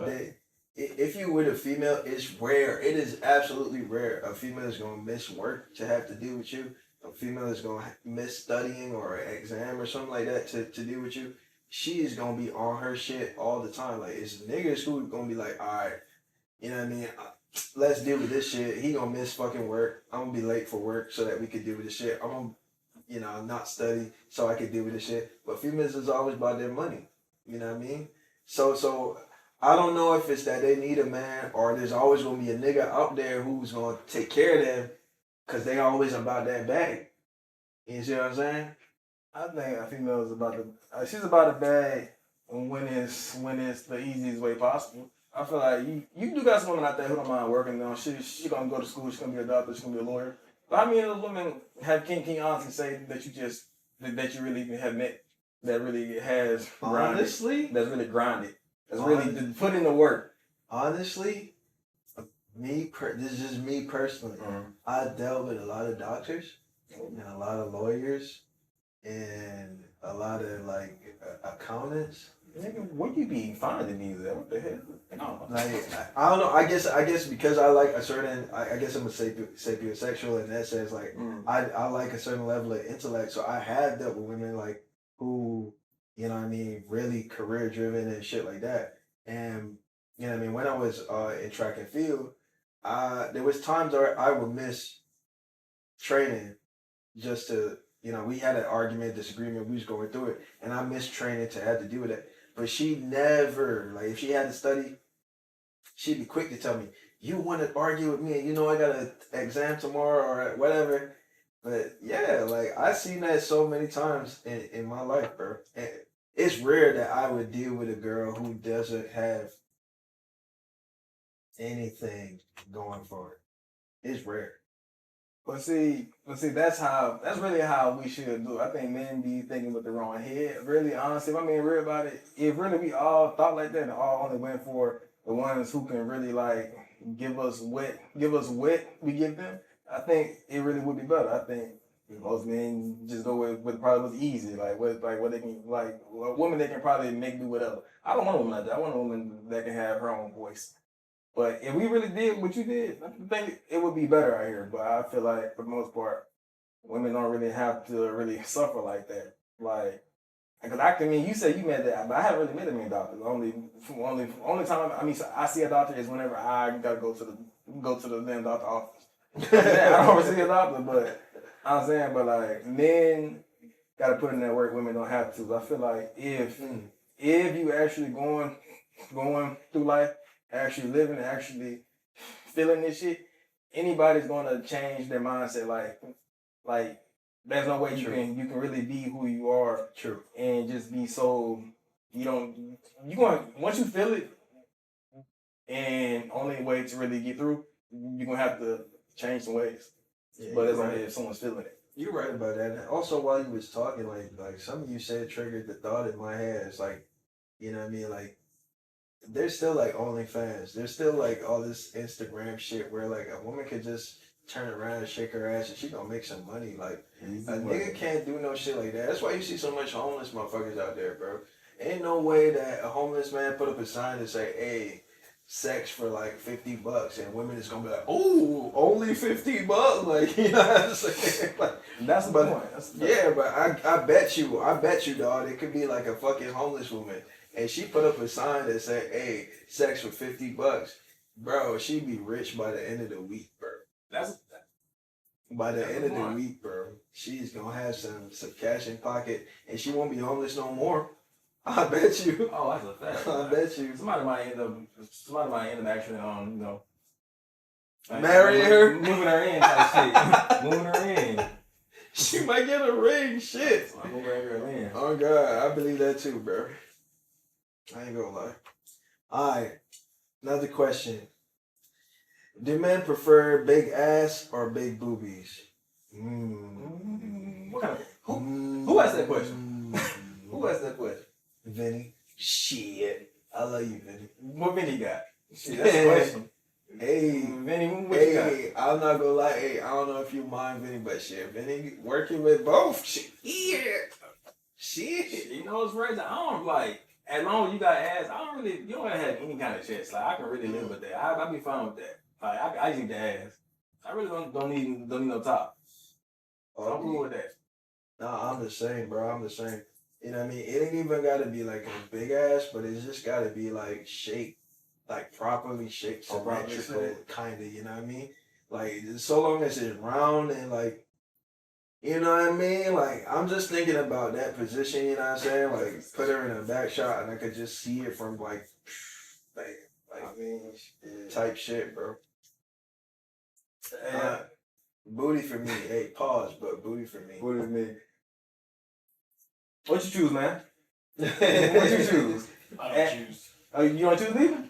If you with a female, it's rare. It is absolutely rare. A female is gonna miss work to have to deal with you. A female is gonna miss studying or an exam or something like that to deal with you. She is gonna be on her shit all the time. Like, it's niggas who gonna be like, all right, you know what I mean? Let's deal with this shit. He gonna miss fucking work. I'm gonna be late for work so that we could deal with this shit. I'm gonna, not study so I could deal with this shit. But females is always about their money. You know what I mean? So I don't know if it's that they need a man or there's always gonna be a nigga out there who's gonna take care of them because they always about that bag. You see what I'm saying? I think a female is about the she's about the bag when it's the easiest way possible. I feel like you do got some women out there who don't mind working though. She gonna go to school, she's gonna be a doctor, she's gonna be a lawyer. But how many of those women can you honestly say that you really have met that really has grinded, Honestly, that's really grinded, that's really put in the work? honestly, this is just me personally. I dealt with a lot of doctors and a lot of lawyers and a lot of like accountants. Nigga, where you be finding these at? What the hell? No. Like, I don't know. I guess because I like a certain. I guess I'm a sapiosexual in that sense. Like, I like a certain level of intellect. So I have dealt with women like who, you know what I mean, really career driven and shit like that. And you know what I mean, when I was in track and field, there was times where I would miss training just to, we had an argument, disagreement, we was going through it, and I missed training to have to deal with that. But she never, like, if she had to study, she'd be quick to tell me, you want to argue with me, and I got an exam tomorrow or whatever. But yeah, like, I've seen that so many times in my life, bro. And it's rare that I would deal with a girl who doesn't have anything going for it. It's rare. But see, that's really how we should do it. I think men be thinking with the wrong head. Really, honestly, if I'm being real about it, if really we all thought like that and all only went for the ones who can really like give us what we give them, I think it really would be better. I think most men just go with probably what's easy, like what they can, like a woman that can probably make do whatever. I don't want a woman like that. I want a woman that can have her own voice. But if we really did what you did, I think it would be better out here. But I feel like for the most part, women don't really have to really suffer like that. Like, because you said you met that, but I haven't really met many doctors. Only time I see a doctor is whenever I gotta go to the damn doctor office. I don't see a doctor, but I'm saying, but like men gotta put in that work. Women don't have to. I feel like if you actually going through life, actually living, actually feeling this shit, anybody's gonna change their mindset. Like there's no way you can really be who you are. True. And just be so you going once you feel it, and only way to really get through, you're gonna have to change some ways. Yeah, but it's only if someone's feeling it. You're right about that. And also, while you was talking, like something you said triggered the thought in my head. It's like, you know what I mean? Like, there's still like OnlyFans. There's still like all this Instagram shit where like a woman could just turn around and shake her ass and she gonna make some money. Like, a nigga can't do no shit like that. That's why you see so much homeless motherfuckers out there, bro. Ain't no way that a homeless man put up a sign and say, "Hey, sex for like $50," and women is gonna be like, "Oh, only $50," like, you know what I'm saying? Like, that's the point. Yeah, but I bet you, dog, it could be like a fucking homeless woman, and she put up a sign that said, "Hey, sex for $50," bro. She'd be rich by the end of the week, bro. By the end of the week, bro, she's gonna have some cash in pocket, and she won't be homeless no more. I bet you. Oh, that's a fact. I bet you. Somebody might end up actually, marrying her, moving her in, type shit. Moving her in. She might get a ring. Shit. Moving her in. Oh God, I believe that too, bro. I ain't gonna lie. All right, another question. Do men prefer big ass or big boobies? What kind of who asked that question? Who asked that question? Vinny. Shit. I love you, Vinny. What Vinny got? Shit, that's the question. Hey, Vinny, what you got? I'm not gonna lie. Hey, I don't know if you mind Vinny, but shit, Vinny working with both. Shit. You know what's crazy? I don't like, as long as you got ass, you don't gotta have any kind of chest. Like, I can really live with that. I be fine with that. Like, I just need the ass. I really don't need no top. I'm cool with that. Nah, I'm the same, bro. I'm the same. You know what I mean? It ain't even gotta be like a big ass, but it's just gotta be like shaped, like properly shaped, symmetrical, kind of. You know what I mean? Like, so long as it's round and like, you know what I mean? Like, I'm just thinking about that position. You know what I'm saying? Like, put her in a back shot and I could just see it from like I mean, type shit, bro. Booty for me. Hey, pause, but booty for me. Booty for me. What you choose, man? What you choose? I don't choose. Oh, you don't choose neither?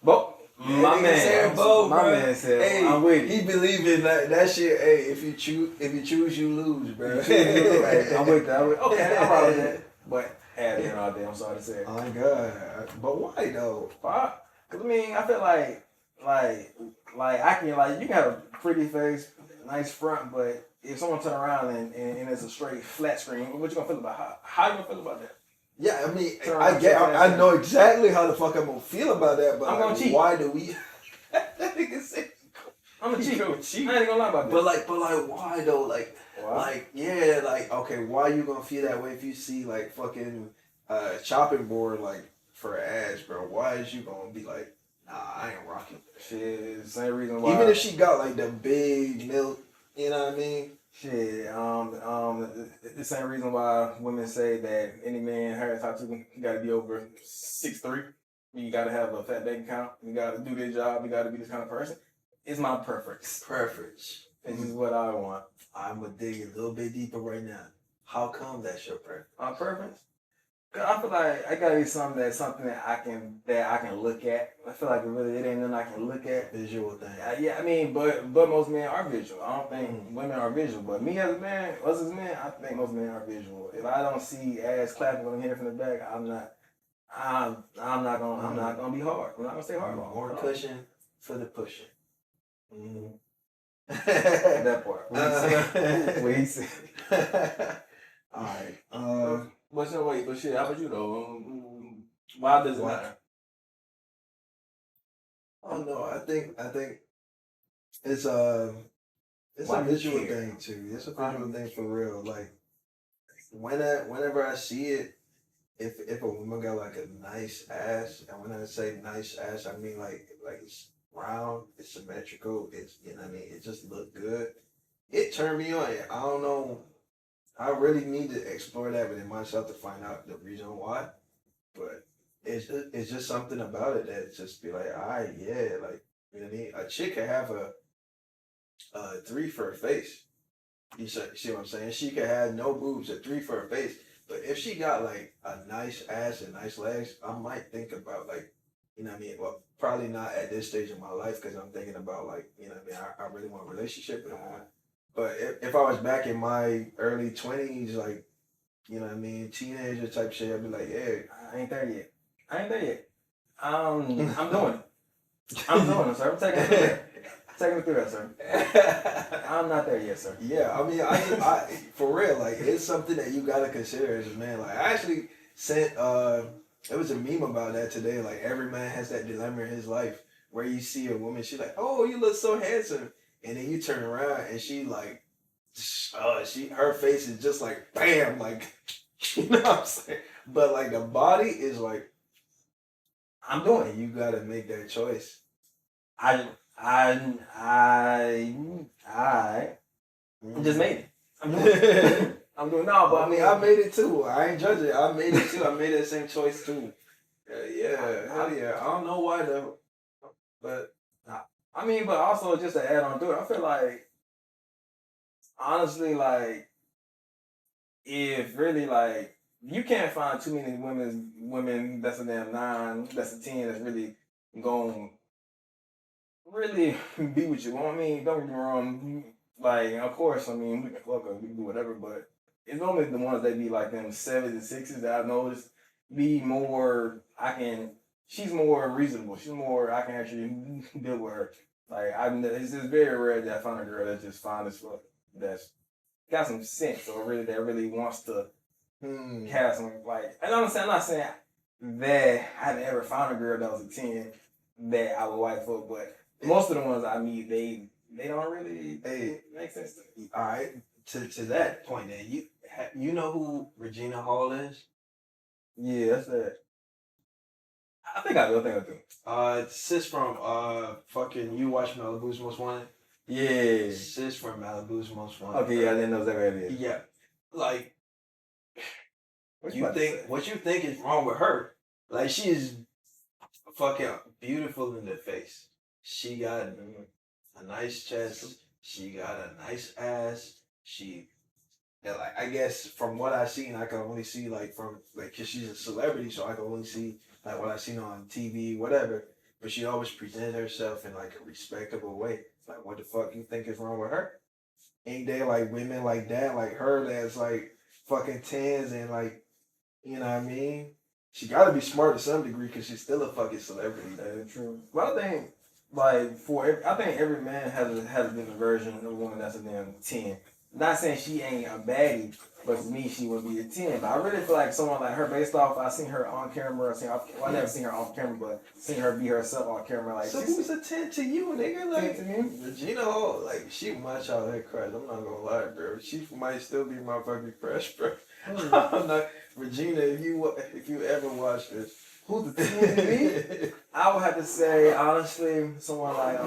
Both. My man said both, my bro. man said, hey, I'm with you. He believe in that shit. Hey, if you choose, you lose, bro. Hey, I'm with that. Okay, I'm all with that. But at the end of the day, I'm sorry to say. Oh my God. But why though? Why? Cause I mean, I feel like I can you can have a pretty face, nice front, but if someone turn around and it's a straight flat screen, what you gonna feel about how you gonna feel about that? Yeah, I mean, I know exactly how the fuck I'm gonna feel about that, but I'm gonna cheat. Why do we? That nigga say I'm gonna cheat. I ain't gonna lie about that. But why though? Okay, why you gonna feel that way if you see like fucking chopping board like for ass, bro? Why is you gonna be like, nah, I ain't rocking? Shit, same reason why. Even if she got like the big milk, you know what I mean? Shit, the same reason why women say that any man hair tattoo you gotta be over 6'3". You gotta have a fat bank account. You gotta do this job. You gotta be this kind of person. It's my preference. This is what I want. I'm gonna dig a little bit deeper right now. How come that's your preference? My preference? Cause I feel like I gotta be something that I can look at. I feel like it ain't nothing I can look at. Visual thing. Yeah, I mean, but most men are visual. I don't think women are visual, but me as a man, us as men, I think most men are visual. If I don't see ass clapping when I'm hitting from the back, I'm not gonna be hard. I'm not gonna stay hard. More cushion for the pushing. Mm. That part. What he said. All right. But shit, how about you though? Why does it matter? Oh no, I think it's a visual thing too. It's a visual thing for real. Like whenever I see it, if a woman got like a nice ass, and when I say nice ass, I mean like it's round, it's symmetrical, it's you know what I mean, it just looked good. It turned me on. I don't know. I really need to explore that within myself to find out the reason why. But it's just something about it that just be like, all right, yeah, like you know what I mean. A chick can have a three for her face. See what I'm saying? She could have no boobs, a three for her face. But if she got like a nice ass and nice legs, I might think about like, you know what I mean? Well, probably not at this stage of my life because I'm thinking about like, you know what I mean? I really want a relationship with a woman. But if I was back in my early 20s, like, you know what I mean, teenager type shit, I'd be like, yeah. I ain't there yet. I'm doing it. I'm doing it, sir. I'm taking it through that. Take me through that, sir. I'm not there yet, sir. Yeah, I mean, I for real, like it's something that you gotta consider as a man. Like I actually sent there was a meme about that today. Like every man has that dilemma in his life where you see a woman, she's like, "Oh, you look so handsome," and then you turn around and she like, her face is just like bam, like you know what I'm saying. But like the body is like, I'm doing it. you gotta make that choice. I just made it. I'm doing it. I'm doing no, but I mean, I made it too. I ain't judging. I made it too. I made that same choice too. Yeah, hell yeah. I don't know why though, but I mean, but also just to add on to it, I feel like honestly, like if really like you can't find too many women that's a damn 9, that's a 10, that's really going really be with you. Well, I mean, don't get me wrong. Like, of course, I mean, we can fuck her, we can do whatever, but it's normally the ones that be like them 7s and 6s that I've noticed be more. She's more reasonable. She's more. I can actually deal with her. Like, it's just very rare that I find a girl that's just fine as fuck. That's got some sense, or really that really wants to have some like. And I'm not saying that I haven't ever found a girl that was a 10 that I would wife for, but most of the ones I meet, they don't really make sense to me. all right. To that point, then you know who Regina Hall is? Yeah, that's that. I think I do. Sis from fucking you watch Malibu's Most Wanted. Yeah. Sis from Malibu's Most Wanted. Okay, yeah, I didn't know exactly what it is. Yeah, like What you think is wrong with her? Like she is fucking beautiful in the face. She got a nice chest. She got a nice ass. And like I guess from what I've seen, I can only see like from like cause she's a celebrity, so I can only see like what I've seen on TV, whatever. But she always presented herself in like a respectable way. Like what the fuck you think is wrong with her? Ain't there like women like that, like her that's like fucking 10s and like you know what I mean? She gotta be smart to some degree because she's still a fucking celebrity. That's true. But I think like I think every man has a different version of a woman that's a damn 10. Not saying she ain't a baddie, but to me she would be a 10. But I really feel like someone like her, based off I seen her on camera, I never seen her off camera, but seen her be herself on camera. Like, so who's a 10 to you, nigga? Like 10 to me? Regina Hall, like she might out her crush. I'm not gonna lie, bro. She might still be my fucking crush, bro. I'm not Regina. If you ever watch this, who's the 10 to me? I would have to say honestly, someone like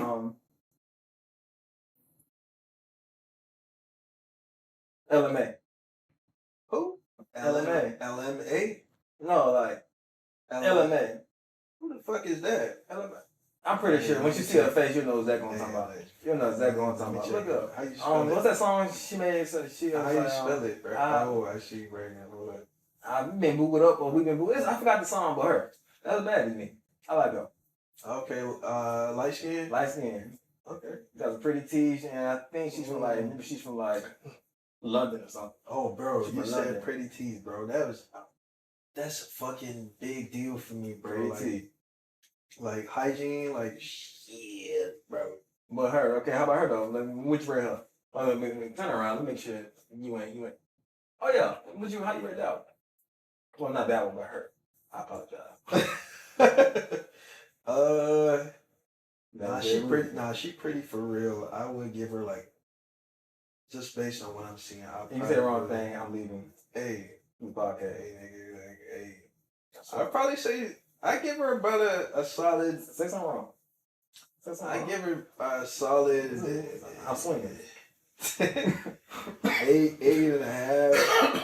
LMA. Who? LMA. LMA? No, like LMA. Who the fuck is that? LMA. I'm pretty sure when you see her face, you know exactly what I'm talking about. You know exactly what I'm talking about. Look up. How you spell it? What's that song she made? So she How you spell it, bro? I see right now. Hold up. I've been booed up, or we've been booed. I forgot the song, but her. That was bad to me. I like her. Okay, light skin. Light skin. Okay. Got a pretty teeth, and I think she's from like London or something. Oh, bro, you said London. pretty teeth, bro. That's a fucking big deal for me, bro. Pretty teeth. Like hygiene, like shit, bro. But her, okay, how about her though? Which rate her? Let me turn around. Let me make sure you ain't. Oh yeah, how you rate that one? Well, not that one, but her. I apologize. She pretty for real. I would give her like, just based on what I'm seeing. You say the wrong thing, I'm leaving. Hey, the podcast. Hey, nigga, like, hey. I'd probably say I give her about a solid. Say something wrong. I give her a solid. I'm swinging. 8.5.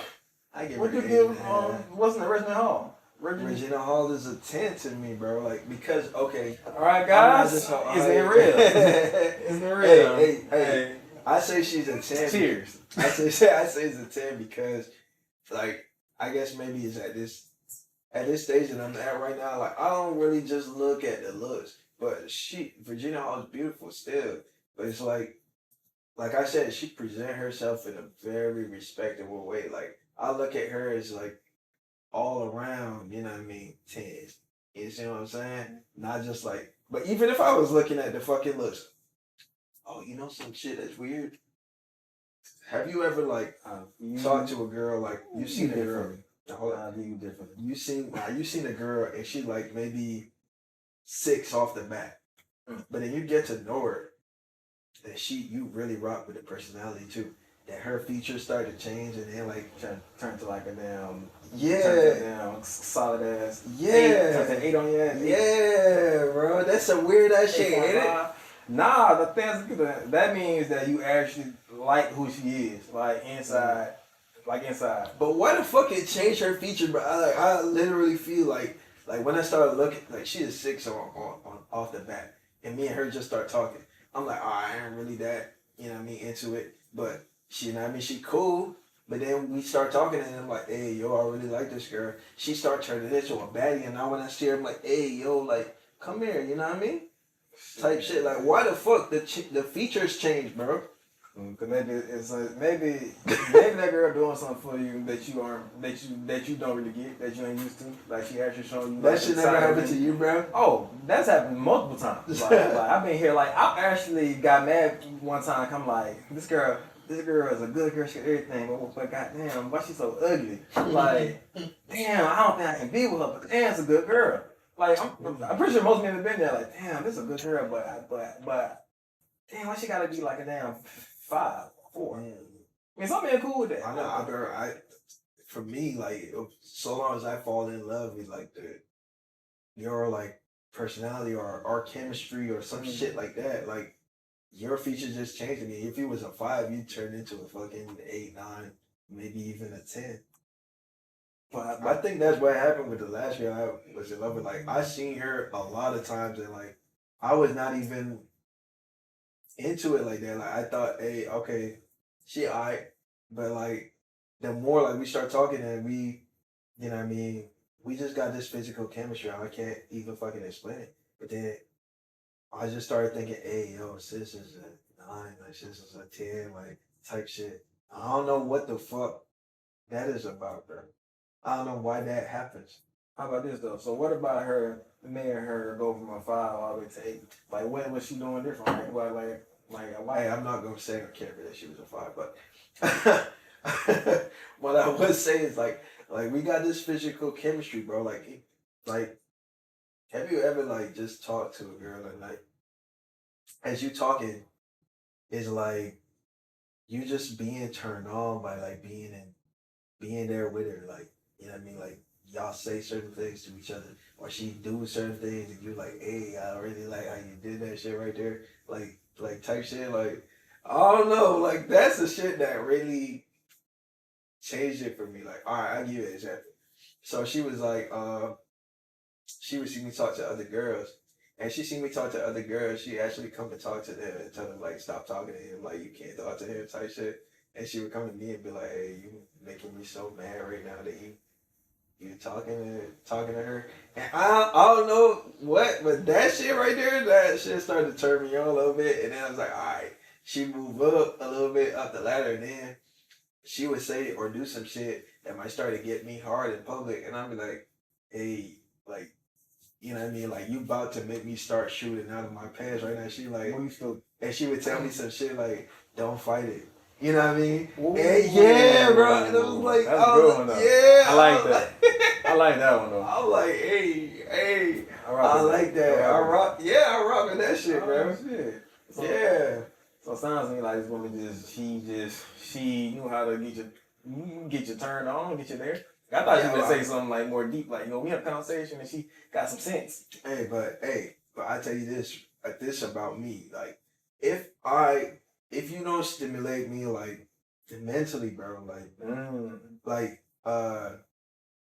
I give What her you 8.5. give? Wasn't it Regina Hall? Regina Hall is a 10 to me, bro. Like because okay. All right, guys. Is it real? Is it real? Hey. I say she's a 10. Cheers. I say it's a 10 because, like, I guess maybe it's at this stage that I'm at right now. Like, I don't really just look at the looks, but Virginia Hall is beautiful still. But it's like I said, she present herself in a very respectable way. Like, I look at her as like all around, you know what I mean, 10. You see what I'm saying? Not just like, but even if I was looking at the fucking looks, oh, you know some shit that's weird? Have you ever like talked to a girl like you seen a girl? You seen a girl and she like maybe 6 off the bat, but then you get to know her, and you really rock with the personality too. That her features start to change and then like turn to like a damn solid ass 8, turn to 8 on your ass. Yeah, bro, that's some weird ass shit, ain't it? Nah, the thing that means that you actually like who she is, like inside. But why the fuck it changed her feature, bro? I literally feel like when I started looking, like she is 6 on off the bat, and me and her just start talking. I'm like, I ain't really that, you know what I mean, into it, but she, you know what I mean, she cool. But then we start talking, and I'm like, hey, yo, I really like this girl. She start turning into a baddie, and now when I see her, I'm like, hey, yo, like, come here, you know what I mean? Type shit. Like, why the fuck the features change, bro? Cause maybe it's maybe that girl doing something for you that you don't really get, that you ain't used to. Like she actually showing you. That shit never happened to you, bro. Oh, that's happened multiple times. Like I've been here. Like I actually got mad one time. I'm like, this girl is a good girl. She got everything, but goddamn, why she so ugly? Like, damn, I don't think I can be with her. But damn, it's a good girl. Like I'm pretty sure most men have been there. Like, damn, this is a good girl, but damn, why she gotta be like a damn 5, 4? I mean, some men cool with that. I know. For me, like, so long as I fall in love with like your like personality or our chemistry or some shit like that, like your features just changed me. If you was a 5, you'd turn into a fucking 8, 9, maybe even a 10. But I think that's what happened with the last girl I was in love with. Like, I seen her a lot of times, and like I was not even into it like that. Like I thought, hey, okay, she alright, but like the more like we start talking and we, you know what I mean, we just got this physical chemistry. I can't even fucking explain it. But then I just started thinking, hey, yo, sis is a 9, like sis is a 10, like type shit. I don't know what the fuck that is about, bro. I don't know why that happens. How about this though? So what about her? Me and her go from a 5 all the way to 8. Like what was she doing different? Like Hey, I'm not gonna say on camera that she was a 5, but what I would say is like we got this physical chemistry, bro. Like have you ever like just talked to a girl and like as you talking, it's like you just being turned on by like being there with her, like you know what I mean, like y'all say certain things to each other, or she do certain things, and you're like, hey, I really like how you did that shit right there, like type shit, like I don't know, like that's the shit that really changed it for me. Like, all right, I'll give you an example. So she was like, she would see me talk to other girls, and she see me talk to other girls. She actually come to talk to them and tell them like, stop talking to him, like you can't talk to him, type shit. And she would come to me and be like, hey, you making me so mad right now that you talking to her. And I don't know what, but that shit right there, that shit started to turn me on a little bit. And then I was like, all right, she moved up a little bit up the ladder, and then she would say or do some shit that might start to get me hard in public, and I'd be like, hey, like, you know what I mean? Like, you about to make me start shooting out of my pants right now. She like, and she would tell me some shit like, don't fight it. You know what I mean? Ooh, and yeah, bro. And it was like, that's a good one, though. Yeah. I like that. I like that one, though. I'm like, hey. I like that. I rock with that shit, bro. Shit. So, yeah. So it sounds to me like this woman she knew how to get you turned on, get you there. I thought you were gonna say something like more deep, like we had a conversation and she got some sense. Hey, but I tell you this, this about me. Like, if you don't stimulate me like mentally, bro, like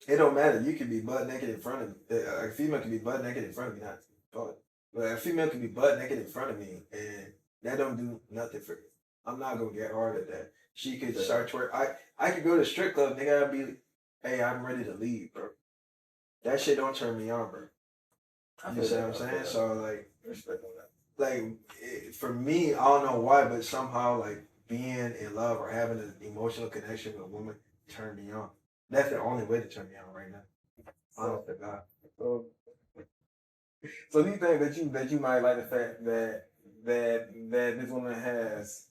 it don't matter. You can be butt naked in front of me. A female can be butt naked in front of me, not butt. But a female can be butt naked in front of me, and that don't do nothing for me. I'm not gonna get hard at that. She could start twerk. I could go to a strip club, nigga. I'd be, hey, I'm ready to leave, bro. That shit don't turn me on, bro. You see what I'm saying? So like, respect on that. like for me, I don't know why, but somehow like being in love or having an emotional connection with a woman turn me on. That's the only way to turn me on right now. Honest to God. So do you think that you might like the fact that this woman has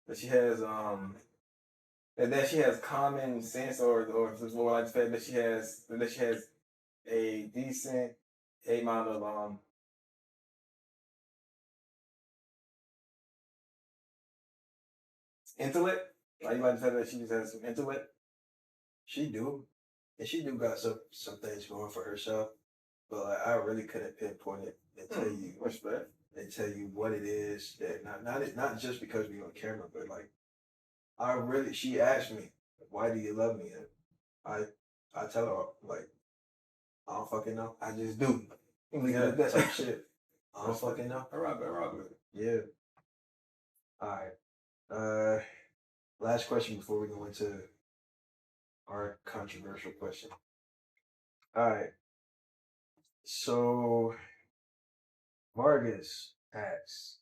that she has that she has common sense or just more like the fact that she has a decent amount of intellect? Like you like the fact that she just has some intellect? She do, and she do got some things going for herself. But like, I really couldn't pinpoint it and tell you Respect. and tell you what it is that not just because we on camera, but like she asked me, why do you love me? And I tell her like I don't fucking know. I just do. Yeah, that type shit. I don't fucking know. I rock with it. Yeah. All right. Last question before we go into our controversial question. All right. So Vargas asks,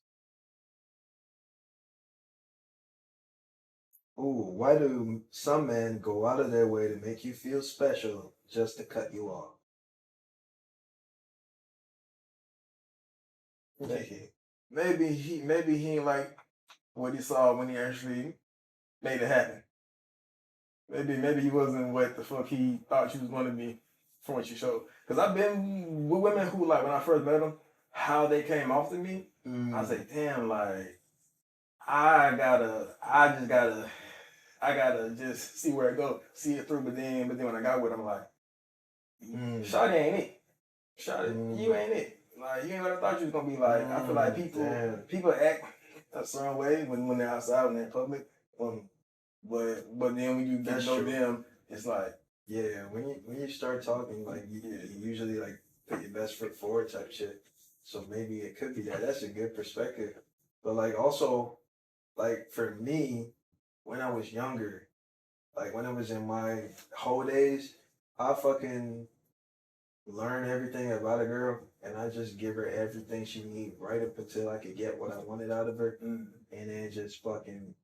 "Ooh, why do some men go out of their way to make you feel special just to cut you off?" Maybe he ain't like what he saw when he actually made it happen. Maybe he wasn't what the fuck he thought she was going to be from what you showed. Because I've been with women who, like, when I first met them, how they came off to me, I was like, damn, like, I gotta just see where it goes, see it through. But then when I got with him, I'm like, Shawty ain't it. Shawty, you ain't it. Like, you ain't what I thought you was gonna be like. I feel like people act a certain way when they're outside, when they're in public. But then when you get to know them, it's like, yeah, when you start talking, like you usually like put your best foot forward type shit. So maybe it could be that. That's a good perspective. But like also, like for me, when I was younger, like when I was in my whole days, I fucking learn everything about a girl and I just give her everything she needs right up until I could get what I wanted out of her. And then just fucking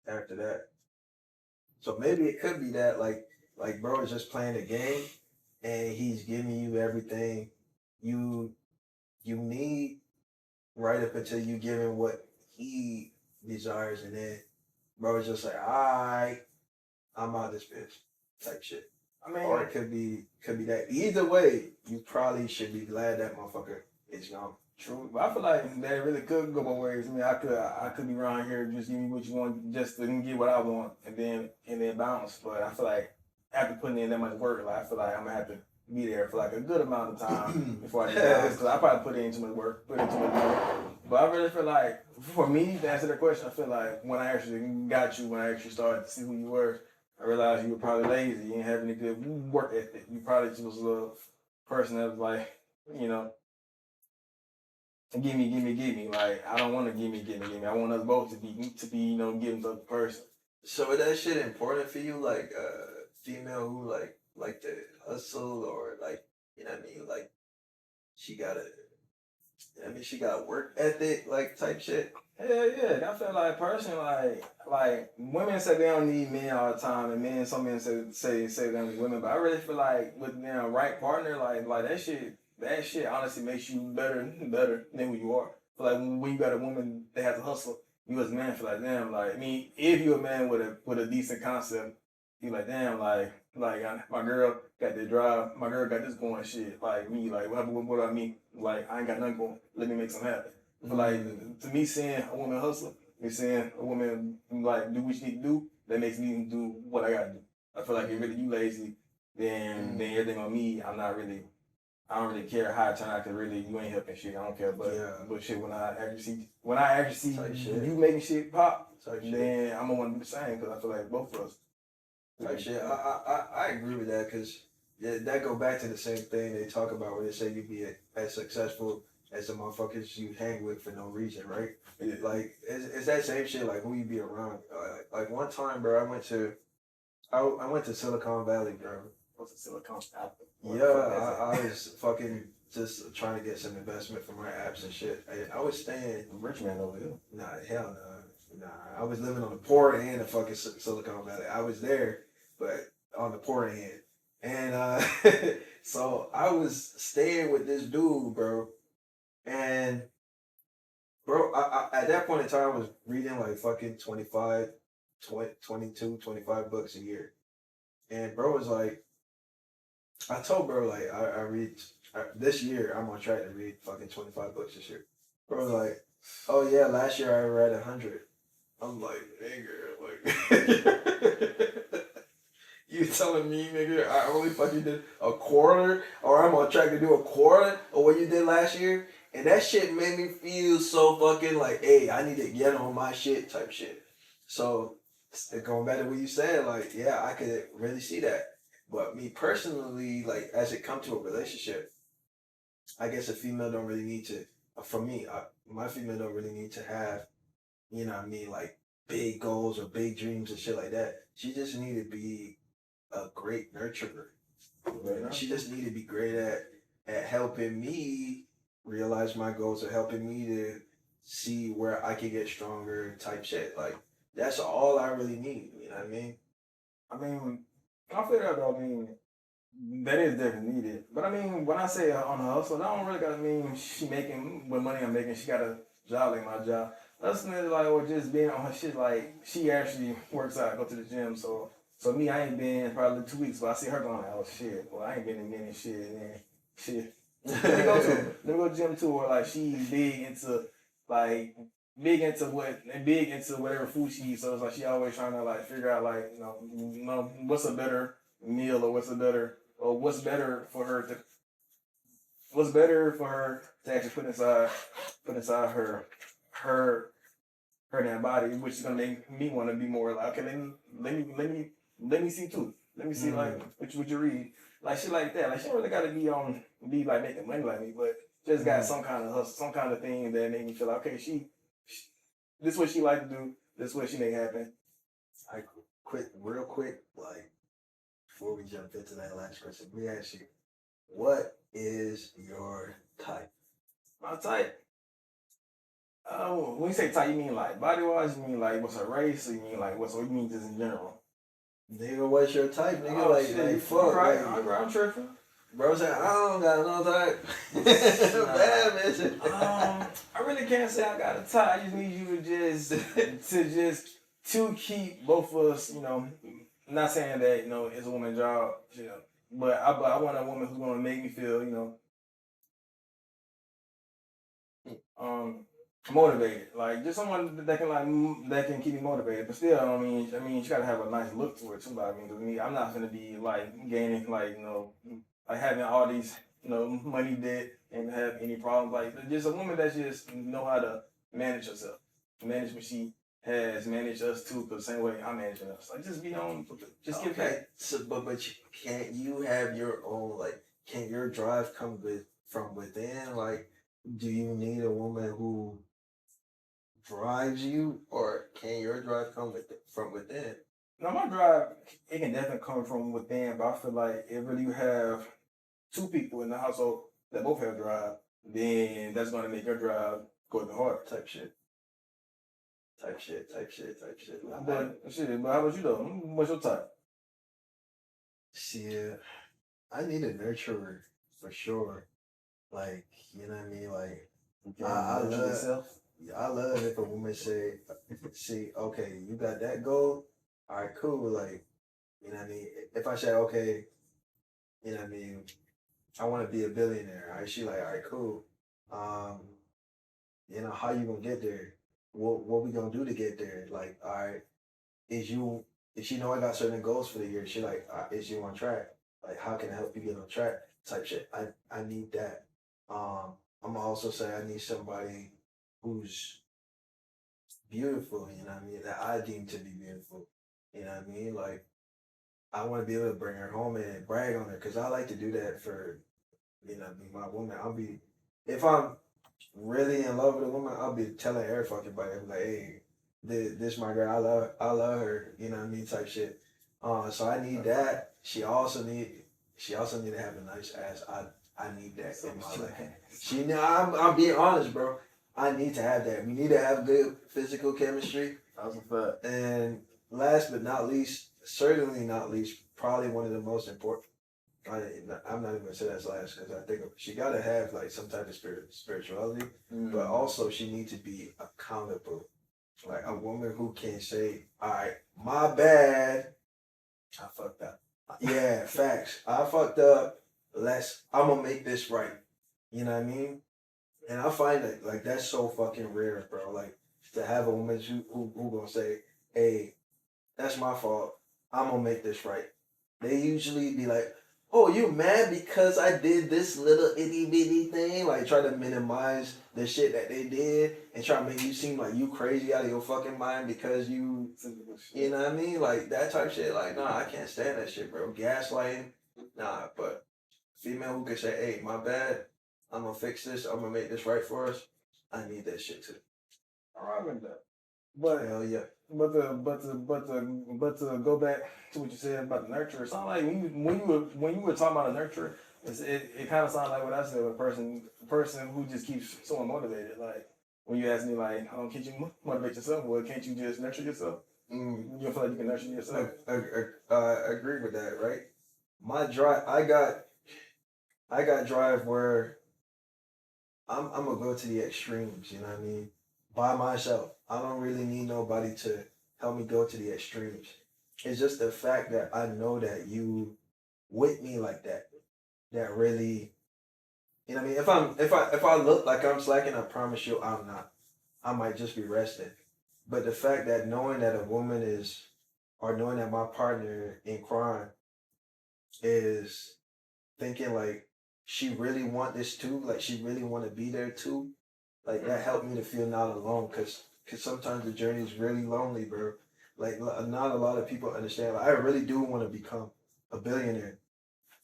after that. So maybe it could be that like bro is just playing a game and he's giving you everything you need right up until you give him what he desires, and then bro is just like, alright, I'm out this bitch type shit. I mean, or it could be that. Either way, you probably should be glad that motherfucker is gone. True, but I feel like that really could go both ways. I mean, I could be around here just give me what you want, just to get what I want, and then bounce. But I feel like after putting in that much work, like I feel like I'm gonna have to be there for like a good amount of time before I just bounce. Because I probably put in too much work, But I really feel like for me to answer that question, I feel like when I actually got you, when I actually started to see who you were, I realized you were probably lazy. You didn't have any good work ethic. You probably just was a little person that was like, you know. Give me. Like, I don't want to give me. I want us both to be, giving to the person. So is that shit important for you, like female who like to hustle or like, you know what I mean, like she got work ethic like type shit. Hell yeah, I feel like personally, like women say they don't need men all the time, and some men say they don't need women, but I really feel like with the right partner, like that shit honestly makes you better than who you are. Feel like when you got a woman that has a hustle, you as a man feel like damn, like I mean, if you're a man with a decent concept, you like damn, like my girl got the drive, my girl got this going shit. Like me, like what do I mean? Like I ain't got nothing going. Let me make something happen. But like to me, seeing a woman hustle, me seeing a woman like do what she need to do, that makes me do what I gotta do. I feel like if really you lazy, then everything on me, I'm not really I don't really care how it turn out. Cause really, you ain't helping shit. I don't care. But shit, when I actually see you making shit pop, then I'm gonna want to do the same. Cause I feel like both of us. Type shit. I agree with that because that go back to the same thing they talk about where they say you be as successful as the motherfuckers you hang with for no reason, right? Yeah. Like it's that same shit. Like who you be around. Like one time, bro, I went to Silicon Valley, bro. What's a Silicon Valley? Yeah, I was fucking just trying to get some investment for my apps and shit. I was staying. I'm rich man over here. Nah, hell no. Nah, I was living on the poor end of fucking Silicon Valley. I was there, but on the poor end. And so I was staying with this dude, bro. And, bro, I at that point in time, I was reading like fucking 25, 20, 22, 25 bucks a year. And bro was like, I told bro, like, I read, this year, I'm on track to read fucking 25 books this year. Bro was like, oh yeah, last year I read 100. I'm like, nigga, like, you telling me, nigga, I only fucking did a quarter, or I'm on track to do a quarter of what you did last year? And that shit made me feel so fucking like, hey, I need to get on my shit type shit. So, going back to what you said, like, yeah, I could really see that. But me personally, like, as it come to a relationship, I guess a female don't really need to, for me, my female don't really need to have, you know what I mean, like big goals or big dreams and shit like that. She just need to be a great nurturer. Right? She just need to be great at helping me realize my goals or helping me to see where I can get stronger type shit. Like that's all I really need. You know what I mean? I mean, I feel that though. I mean, that is definitely needed. But I mean, when I say on her hustle, I don't really gotta mean she making what money I'm making. She got a job like my job. That's like or just being on her shit. Like she actually works out, go to the gym. So me, I ain't been probably 2 weeks, but I see her going like, oh shit. Well, I ain't been in many shit and then shit. Let me go to the gym too. Or like she like big into whatever food she eats. So it's like she always trying to like figure out like what's a better meal or what's better for her to actually put inside her damn body, which is gonna make me want to be more like, okay, let me see too. Let me see like what you read. Like shit like that. Like she don't really gotta be like making money like me, but just got some kind of hustle, some kind of thing that made me feel like, okay, she this is what she like to do, this is what she make happen. I quit real quick, like before we jump into that last question, let me ask you, what is your type? My type. When you say type, you mean like body wise? You mean like what's her race? Or you mean like what you mean just in general? Nigga, what's your type, nigga? Oh, like shit, fuck. right? Like, I'm tripping. Bro said, I don't got no type. Bad bitch. I really can't say I got a type. I just need you to keep both of us, not saying that, it's a woman's job, but I want a woman who's gonna make me feel, motivated. Like just someone that can keep me motivated. But still, I mean, she gotta have a nice look to it too. But I mean, with me, I'm not gonna be like gaining like like having all these money debt and have any problems. Like just a woman that just know how to manage herself, manage what she has managed us too. The same way I'm managing us. Like just be on, just get back. So, but can't you have your own like? Can your drive come from within? Like, do you need a woman who drives you, or can your drive come from within? Now my drive, it can definitely come from within, but I feel like if really you have two people in the household that both have drive, then that's gonna make your drive go even harder. Type shit. But how about you though? What's your type? See, I need a nurturer for sure. Like, you know what I mean? Like, I love if a woman say, see, okay, you got that goal? All right, cool. Like, you know what I mean? If I say, okay, you know what I mean? I want to be a billionaire. All right, she like, all right, cool. How you gonna get there? What we gonna do to get there? Like, all right, is she know I got certain goals for the year? She like, is you on track? Like, how can I help you get on track? type shit. I need that. I'm gonna also say I need somebody who's beautiful, you know what I mean, that I deem to be beautiful. You know what I mean? Like I want to be able to bring her home and brag on her because I like to do that for, you know what I mean, my woman. If I'm really in love with a woman, I'll be telling every fucking body, I'm like, hey, this my girl, I love her, you know what I mean, type shit. So I need that. She also need to have a nice ass. I need that in my life. I'm being honest, bro. I need to have that. We need to have good physical chemistry. That's a fact. And last but not least, certainly not least, probably one of the most important. I'm not even gonna say that's last because I think she gotta have like some type of spirituality, but also she needs to be accountable, like a woman who can say, "All right, my bad, I fucked up." Yeah, facts. I fucked up. I'm gonna make this right. You know what I mean? And I find that like that's so fucking rare, bro. Like to have a woman who gonna say, "Hey, that's my fault. I'm gonna make this right." They usually be like, "Oh, you mad because I did this little itty bitty thing?" Like try to minimize the shit that they did and try to make you seem like you crazy out of your fucking mind because you know what I mean? Like that type of shit. Like, nah, I can't stand that shit, bro. Gaslighting, nah. But female who can say, "Hey, my bad. I'm gonna fix this. I'm gonna make this right for us." I need that shit too. I rock with that. But hell yeah. But to go back to what you said about the nurture, it sounded like when you were talking about a nurturer, it kind of sounded like what I said with a person who just keeps someone motivated. Like when you ask me like, can't you motivate yourself? Well, can't you just nurture yourself? You don't feel like you can nurture yourself? I agree with that, right? My drive, I got drive where I'm gonna go to the extremes. You know what I mean? By myself, I don't really need nobody to help me go to the extremes. It's just the fact that I know that you with me like that. That really, you know what I mean? If I look like I'm slacking, I promise you I'm not. I might just be resting. But the fact that knowing that a woman is, or knowing that my partner in crime is thinking like she really want this too, like she really want to be there too, like that helped me to feel not alone, cause sometimes the journey is really lonely, bro. Like not a lot of people understand. Like, I really do want to become a billionaire.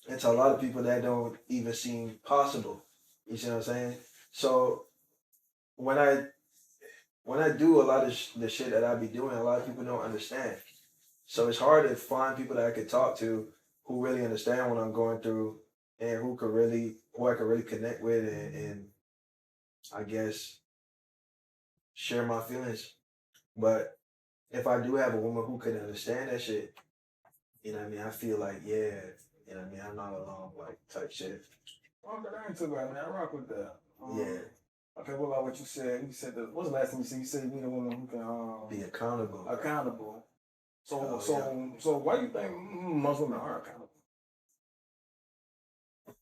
And to a lot of people that don't even seem possible. You see what I'm saying? So when I do a lot of the shit that I be doing, a lot of people don't understand. So it's hard to find people that I could talk to who really understand what I'm going through and who I could really connect with and I guess share my feelings. But if I do have a woman who could understand that shit, you know what I mean? I feel like, yeah, you know what I mean? I'm not alone, like, type shit. Okay, that ain't too bad, man. I rock with that. Yeah. Okay, what about what you said? You said what's the last thing you said? You said you need a woman who can Be accountable. accountable. Oh, So why do you think most women are accountable?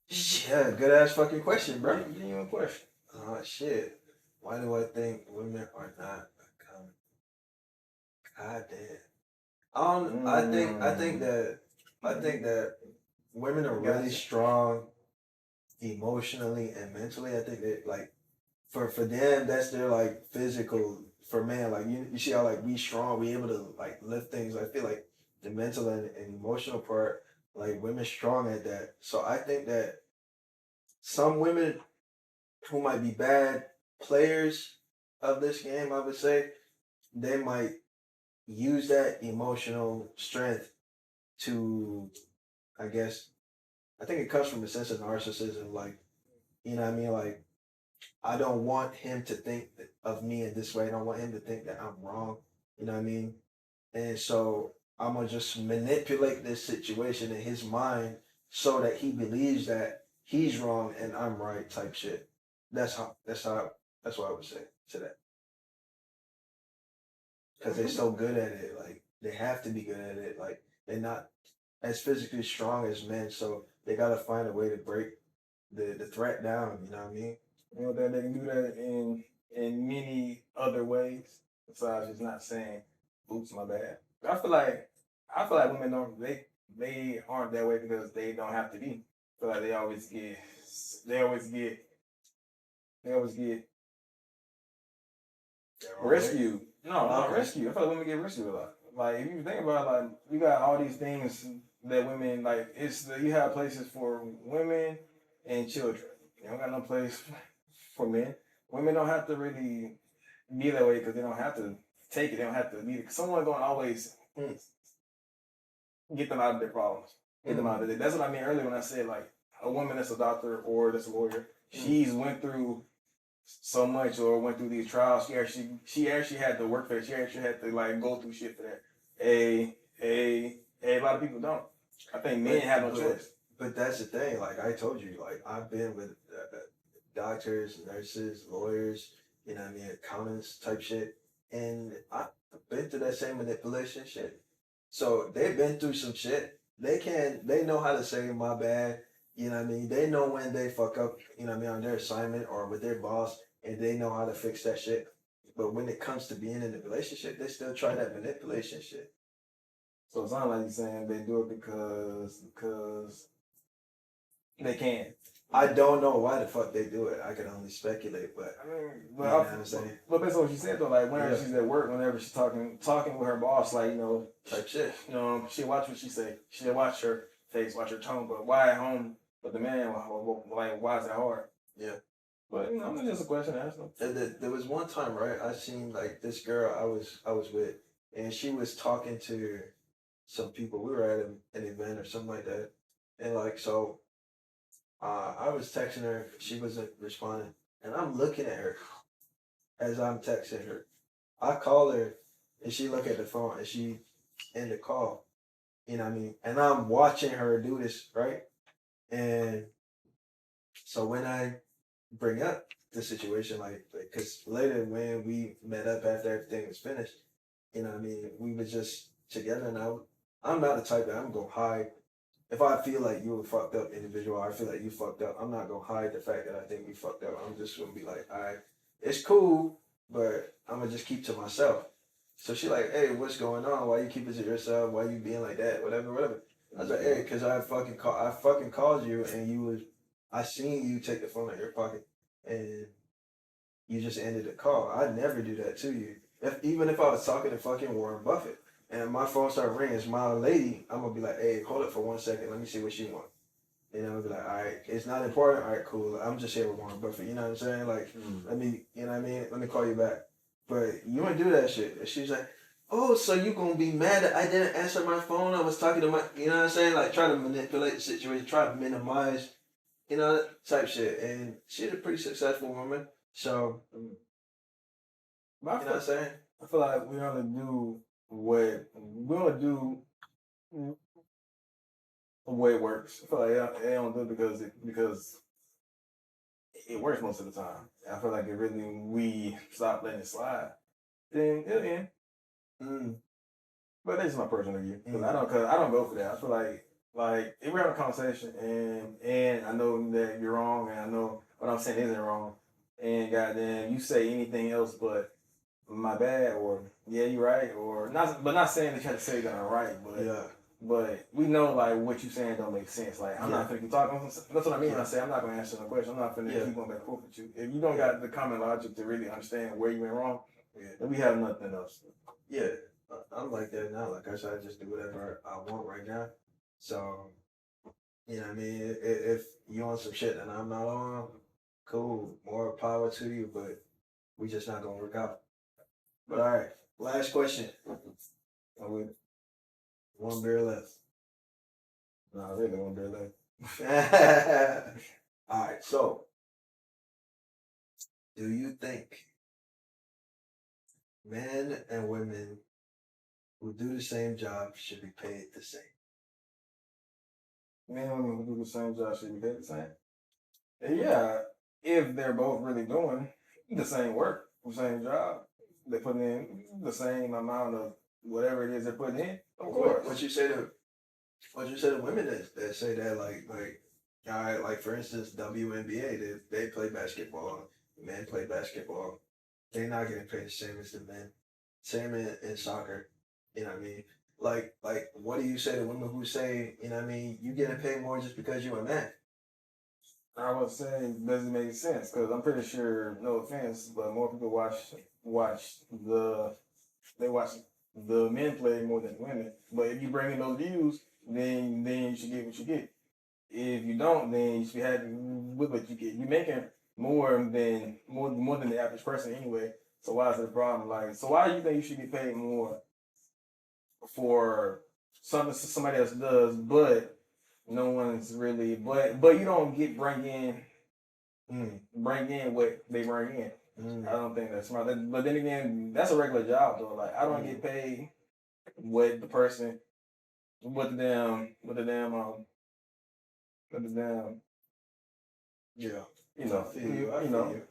Yeah, good ass fucking question, bro. Give you a question. Oh shit. Why do I think women are not accountable? God damn. I think that women are really strong emotionally and mentally. I think that like for them that's their like physical. For man, like you see how like we strong, we able to like lift things. I feel like the mental and emotional part, like women strong at that. So I think that some women who might be bad players of this game, I would say, they might use that emotional strength to, I guess, I think it comes from a sense of narcissism. Like, you know what I mean? Like, I don't want him to think of me in this way. I don't want him to think that I'm wrong. You know what I mean? And so I'm going to just manipulate this situation in his mind so that he believes that he's wrong and I'm right type shit. That's what I would say to that. Because they're so good at it. Like, they have to be good at it. Like, they're not as physically strong as men, so they got to find a way to break the threat down. You know what I mean? You know that they can do that in many other ways besides just not saying, "Oops, my bad." I feel like women don't they aren't that way because they don't have to be. I feel like they always get rescued. No, not rescued. I feel like women get rescued a lot. Like if you think about it, like you got all these things that women like. You have places for women and children. You don't got no place for men. Women don't have to really be that way because they don't have to take it. They don't have to be. Someone gonna always get them out of their problems. Get them out of it. That's what I mean earlier when I said like a woman that's a doctor or that's a lawyer. She's went through so much or went through these trials. She actually had to work for it. She actually had to like go through shit for that. A lot of people don't. I think men have no choice. But that's the thing. Like I told you, like I've been with doctors, nurses, lawyers, you know what I mean, accountants type shit, and I've been through that same manipulation shit. So they've been through some shit. They know how to say my bad. You know what I mean? They know when they fuck up, you know what I mean, on their assignment or with their boss, and they know how to fix that shit. But when it comes to being in a relationship, they still try that manipulation shit. So it's not like you're saying they do it because they can. I don't know why the fuck they do it. I can only speculate, but I mean, you know what I'm saying? But based on what she said though, like whenever she's at work, whenever she's talking with her boss, like type shit. She watch what she say. She watch her face, watch her tone. But why at home? But the man, like, why is that hard? Yeah. But it's just a question to ask them. There was one time, right? I seen like this girl I was with, and she was talking to some people. We were at an event or something like that, and like so. I was texting her, she wasn't responding, and I'm looking at her as I'm texting her. I call her, and she look at the phone, and she end the call. You know what I mean? And I'm watching her do this, right? And so when I bring up the situation, like, because later when we met up after everything was finished, you know what I mean? We was just together, and I'm not the type that I'm gonna hide. If I feel like you're a fucked up individual, I feel like you fucked up, I'm not gonna hide the fact that I think you fucked up. I'm just gonna be like, all right, it's cool, but I'm gonna just keep to myself. So she like, hey, what's going on? Why you keep it to yourself? Why you being like that? Whatever. I was like, hey, cause I fucking called you, and I seen you take the phone out of your pocket, and you just ended the call. I'd never do that to you. Even if I was talking to fucking Warren Buffett and my phone started ringing, it's my lady, I'm gonna be like, hey, hold it for 1 second, let me see what she wants. And I'm gonna be like, all right, it's not important, all right, cool. I'm just here with Warren Buffett, you know what I'm saying? Like, let me, you know what I mean? Let me call you back. But you wouldn't do that shit. And she's like, oh, so you gonna be mad that I didn't answer my phone? I was talking to my, you know what I'm saying? Like, try to manipulate the situation, try to minimize, type shit. And she's a pretty successful woman. So, you know what I'm saying? I feel like we only do what the way it works. I feel like they don't do it because it works most of the time. I feel like if really we stop letting it slide, then it'll end. But that's my personal view. Cause I don't go for that. I feel like if we're having a conversation and I know that you're wrong and I know what I'm saying isn't wrong, and goddamn you say anything else but my bad or yeah you're right or not saying that you have to say that I'm right, but yeah. But we know like what you saying don't make sense. Like I'm not gonna keep talking. That's what I mean when I say I'm not gonna answer no question. I'm not gonna keep going back and forth with you. If you don't got the common logic to really understand where you went wrong, then we have nothing else. Yeah, I'm like that now. Like I said, I just do whatever I want right now. So, you know what I mean? If you on some shit and I'm not on, cool, more power to you, but we just not gonna work out. But all right, last question. One beer left. Nah, really one beer left. All right, so do you think men and women who do the same job should be paid the same? Men and women who do the same job should be paid the same? Yeah, if they're both really doing the same work, the same job, they put in the amount of whatever it is they're putting in. Of course. What you say to women that say that all right, like for instance WNBA, they play basketball, men play basketball, they're not getting paid the same as the men. Same in soccer. You know what I mean? Like what do you say to women who say, you know what I mean, you getting paid more just because you're a man? I would say doesn't make sense because I'm pretty sure, no offense, but more people watch the they watch the men play more than women. But if you bring in those views, then you should get what you get. If you don't, then you should be happy with what you get. You're making more than the average person anyway. So why is it a problem? Like, so why do you think you should get paid more for something somebody else does, but no one's really, but you don't get bring in what they bring in. I don't think that's smart. But then again, that's a regular job though. Like I don't get paid what the person, what the damn, Yeah. you know,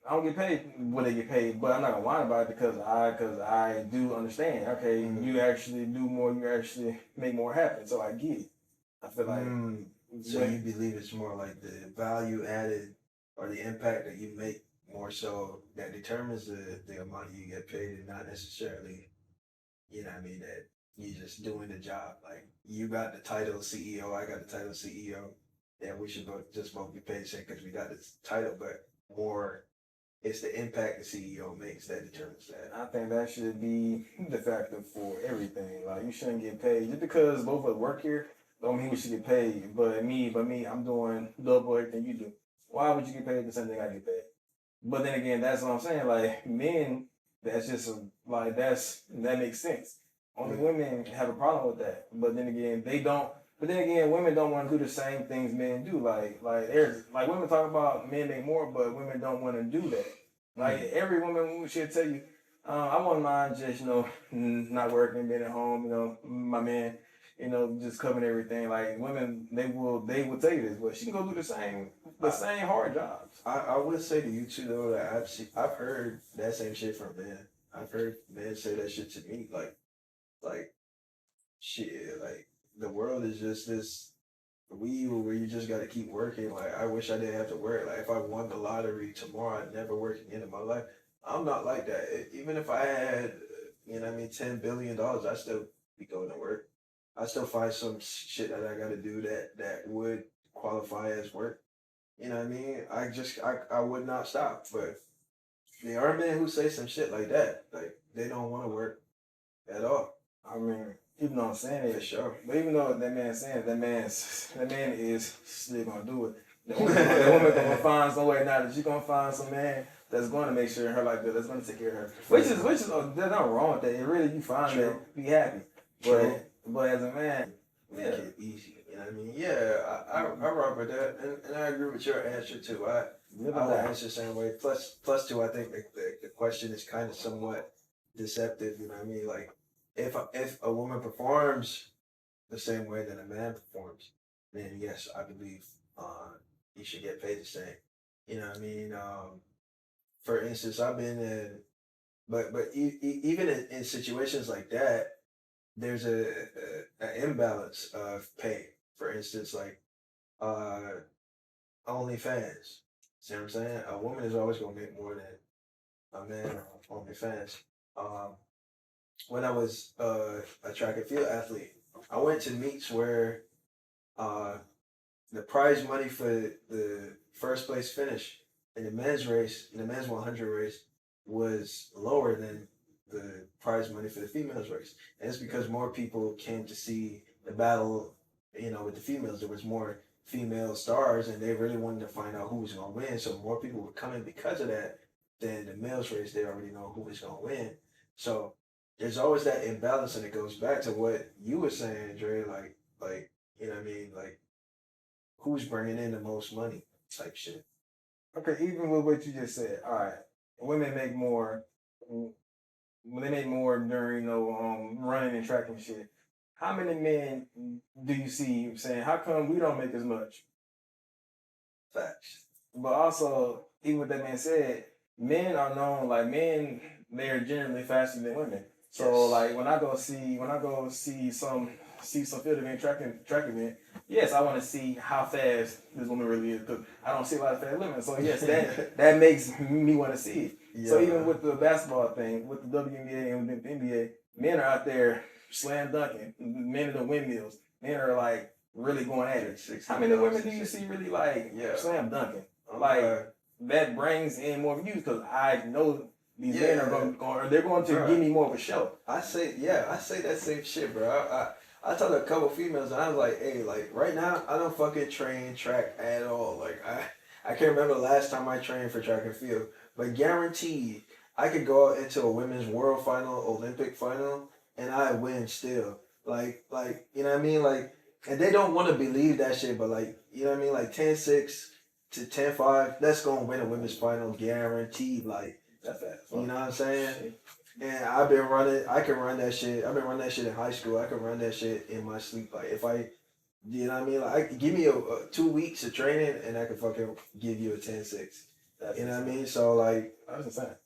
I don't get paid what they get paid, but I'm not gonna whine about it because I do understand. Okay, you actually do more, you actually make more happen. So I get it. I feel like. So you believe it's more like the value added or the impact that you make more so that determines the amount you get paid, and not necessarily, you know what I mean, that you just doing the job. Like you got the title CEO, I got the title CEO. Yeah, we should both be paid the same because we got this title, but more it's the impact the CEO makes that determines that. I think that should be the factor for everything. Like you shouldn't get paid just because both of us work here. Don't mean we should get paid. But me, I'm doing double everything you do. Why would you get paid the same thing I get paid? But then again, that's what I'm saying. Like men, that's just that makes sense. Only women have a problem with that. But then again, they don't. But then again, women don't want to do the same things men do. Like women talk about men make more, but women don't want to do that. Like every woman should tell you, I wouldn't mind just not working, being at home. My man, just covering everything. Like women, they will tell you this, but she can go do the same hard jobs. I would say to you too though that I've heard that same shit from men. I've heard men say that shit to me like shit like the world is just this wheel where you just got to keep working. Like I wish I didn't have to work. Like if I won the lottery tomorrow, I'd never work again in my life. I'm not like that. Even if I had, $10 billion, I still be going to work. I still find some shit that I got to do that would qualify as work. You know what I mean? I would not stop. But there are men who say some shit like that. Like they don't want to work at all. I mean, even though I'm saying it, For sure. but even though that man's saying it, that man is still gonna do it. The woman gonna find some way now that she's gonna find some man that's gonna make sure her like that, that's gonna take care of her. Which is there's nothing wrong with that. It really, you find that, be happy. But as a man, make it easy. You know what I mean? Yeah, I rock with that, and I agree with your answer too. I would answer the same way. Plus two, I think the question is kind of somewhat deceptive. You know what I mean? Like if a woman performs the same way that a man performs, then yes, I believe you should get paid the same. You know what I mean? For instance, I've been in, even in situations like that, there's a imbalance of pay. For instance, like uh, OnlyFans. See what I'm saying? A woman is always gonna make more than a man on OnlyFans. Um, when I was a track and field athlete, I went to meets where uh, the prize money for the first place finish in the men's race, in the men's 100 race, was lower than the prize money for the females race. And it's because more people came to see the battle, with the females. There was more female stars and they really wanted to find out who was going to win. So more people were coming because of that than the males race. They already know who was going to win. So there's always that imbalance, and it goes back to what you were saying, Dre, like, you know what I mean? Like, who's bringing in the most money type shit. Okay, even with what you just said, all right, women make more when they make more during running and track and shit. How many men do you see saying, how come we don't make as much? Facts. But also, even with that man said, men are known, like men, they're generally faster than women. So like when I go see some field event, track event, yes, I want to see how fast this woman really is, because I don't see a lot of fast women. So yes, that makes me want to see it. Yeah. So even with the basketball thing, with the WNBA and with the NBA, men are out there slam dunking, men are the windmills. Men are like really going at it. 16 How many women do pounds. you see really like Yeah. slam dunking? Okay. That brings in more views because I know these Yeah. men are going to Bruh. give me more of a show. I say that same shit, bro. I told a couple females and I was like, hey, like right now I don't fucking train track at all. Like I can't remember the last time I trained for track and field, but guaranteed I could go out into a women's world final, Olympic final, and I win still. Like you know what I mean? Like, and they don't want to believe that shit, but like you know what I mean? Like 10-6 to 10-5, that's gonna win a women's final guaranteed. Like That's that. you know what I'm saying? And I've been running. I can run that shit. I've been running that shit in high school. I can run that shit in my sleep. Like if I, you know what I mean? Like give me a 2 weeks of training, and I can fucking give you a 10-6. You know what I mean? So like, That's insane.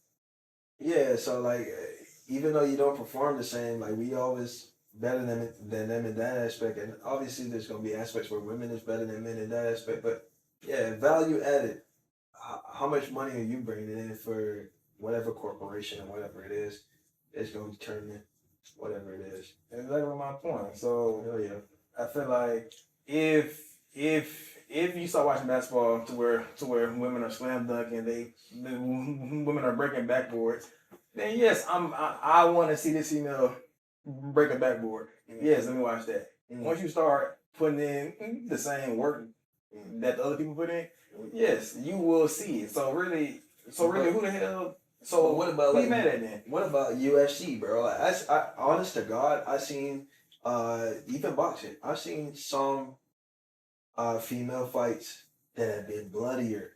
yeah. So like, even though you don't perform the same, like we always better than them in that aspect. And obviously, there's gonna be aspects where women is better than men in that aspect. But yeah, value added. How much money are you bringing in for whatever corporation or whatever it is going to determine whatever it is. Exactly my point. So Hell yeah. I feel like if you start watching basketball to where women are slam dunking, the women are breaking backboards, then yes, I want to see this female break a backboard. Mm-hmm. Yes, let me watch that. Mm-hmm. Once you start putting in the same work that the other people put in, yes, you will see it. So really, who the hell? So what about who like you mad at then? What about UFC, bro? Like, I honest to God, I seen even boxing. I've seen some female fights that have been bloodier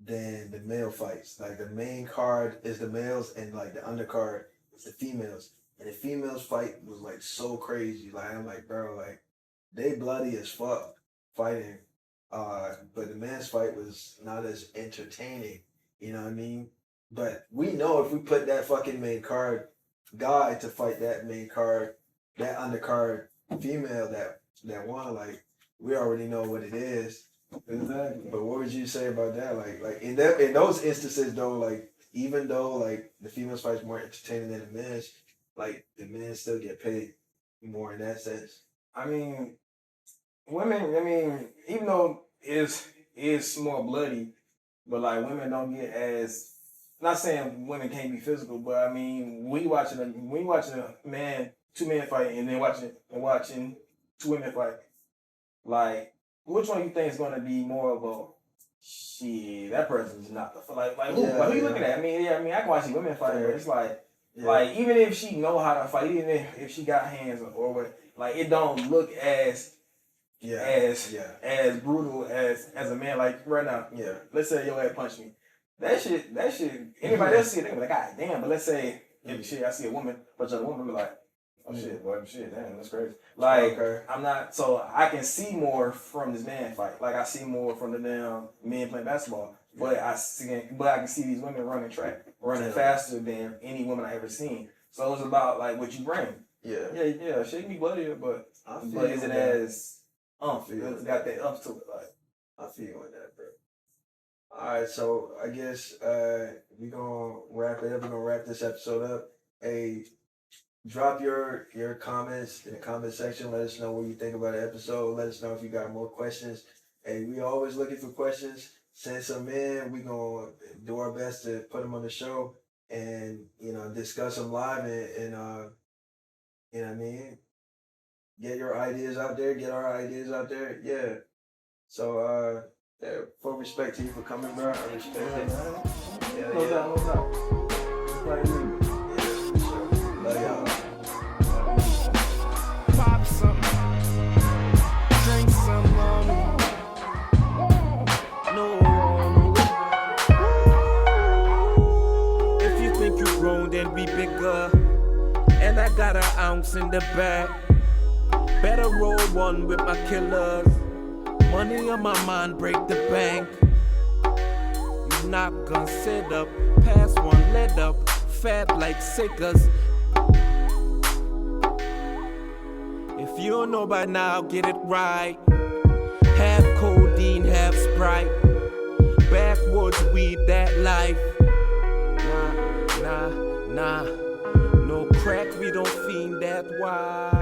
than the male fights. Like the main card is the males and like the undercard is the females. And the females fight was like so crazy. Like I'm like, bro, like they bloody as fuck fighting. But the men's fight was not as entertaining. You know what I mean? But we know if we put that fucking main card guy to fight that main card, that undercard female that won, like we already know what it is. Exactly. But what would you say about that? Like in those instances though, like even though like the females fight's more entertaining than the men's, like the men still get paid more in that sense. I mean, women. I mean, even though it's more bloody, but like women don't get as. Not saying women can't be physical, but I mean, we watching a two men fight, and then watching two women fight. Like, which one you think is gonna be more of a shit? That person's not the like who? Yeah, Like, who you yeah. looking at? I mean, I can watch women fight, but it's like. Yeah. Like, even if she know how to fight, even if she got hands or what, like, it don't look as brutal as a man. Like, right now, Yeah. let's say your ass punched me. That shit, anybody else see it, they be like, God damn. But let's say, if I see a woman punch another woman, be like, oh shit, boy, damn, that's crazy. Like, Okay. I'm not, so I can see more from this man fight. Like, I see more from the damn men playing basketball. But I can see these women running faster than any woman I ever seen. So it's about like what you bring. Yeah. Yeah. Shit can be bloodier, but is it as It's got that umph to it. Like I feel you on that, bro. All right, so I guess we gonna wrap it up. We're gonna wrap this episode up. Hey, drop your comments in the comment section. Let us know what you think about the episode. Let us know if you got more questions. Hey, we always looking for questions. Send some in. We gonna do our best to put them on the show and discuss them live and you know what I mean. Get your ideas out there. Get our ideas out there. Yeah. So full respect to you for coming, bro. I respect it. Yeah, no doubt. Yeah, for sure. Love y'all. Pop something, drink some no. If you think you're grown, then be bigger. And I got an ounce in the bag. Better roll one with my killers. Money on my mind, break the bank. You not gonna sit up, pass one let up, fat like sickers. If you don't know by now, get it right. Half codeine, half Sprite. Backwoods weed, that life. Nah. No crack, we don't fiend that wide.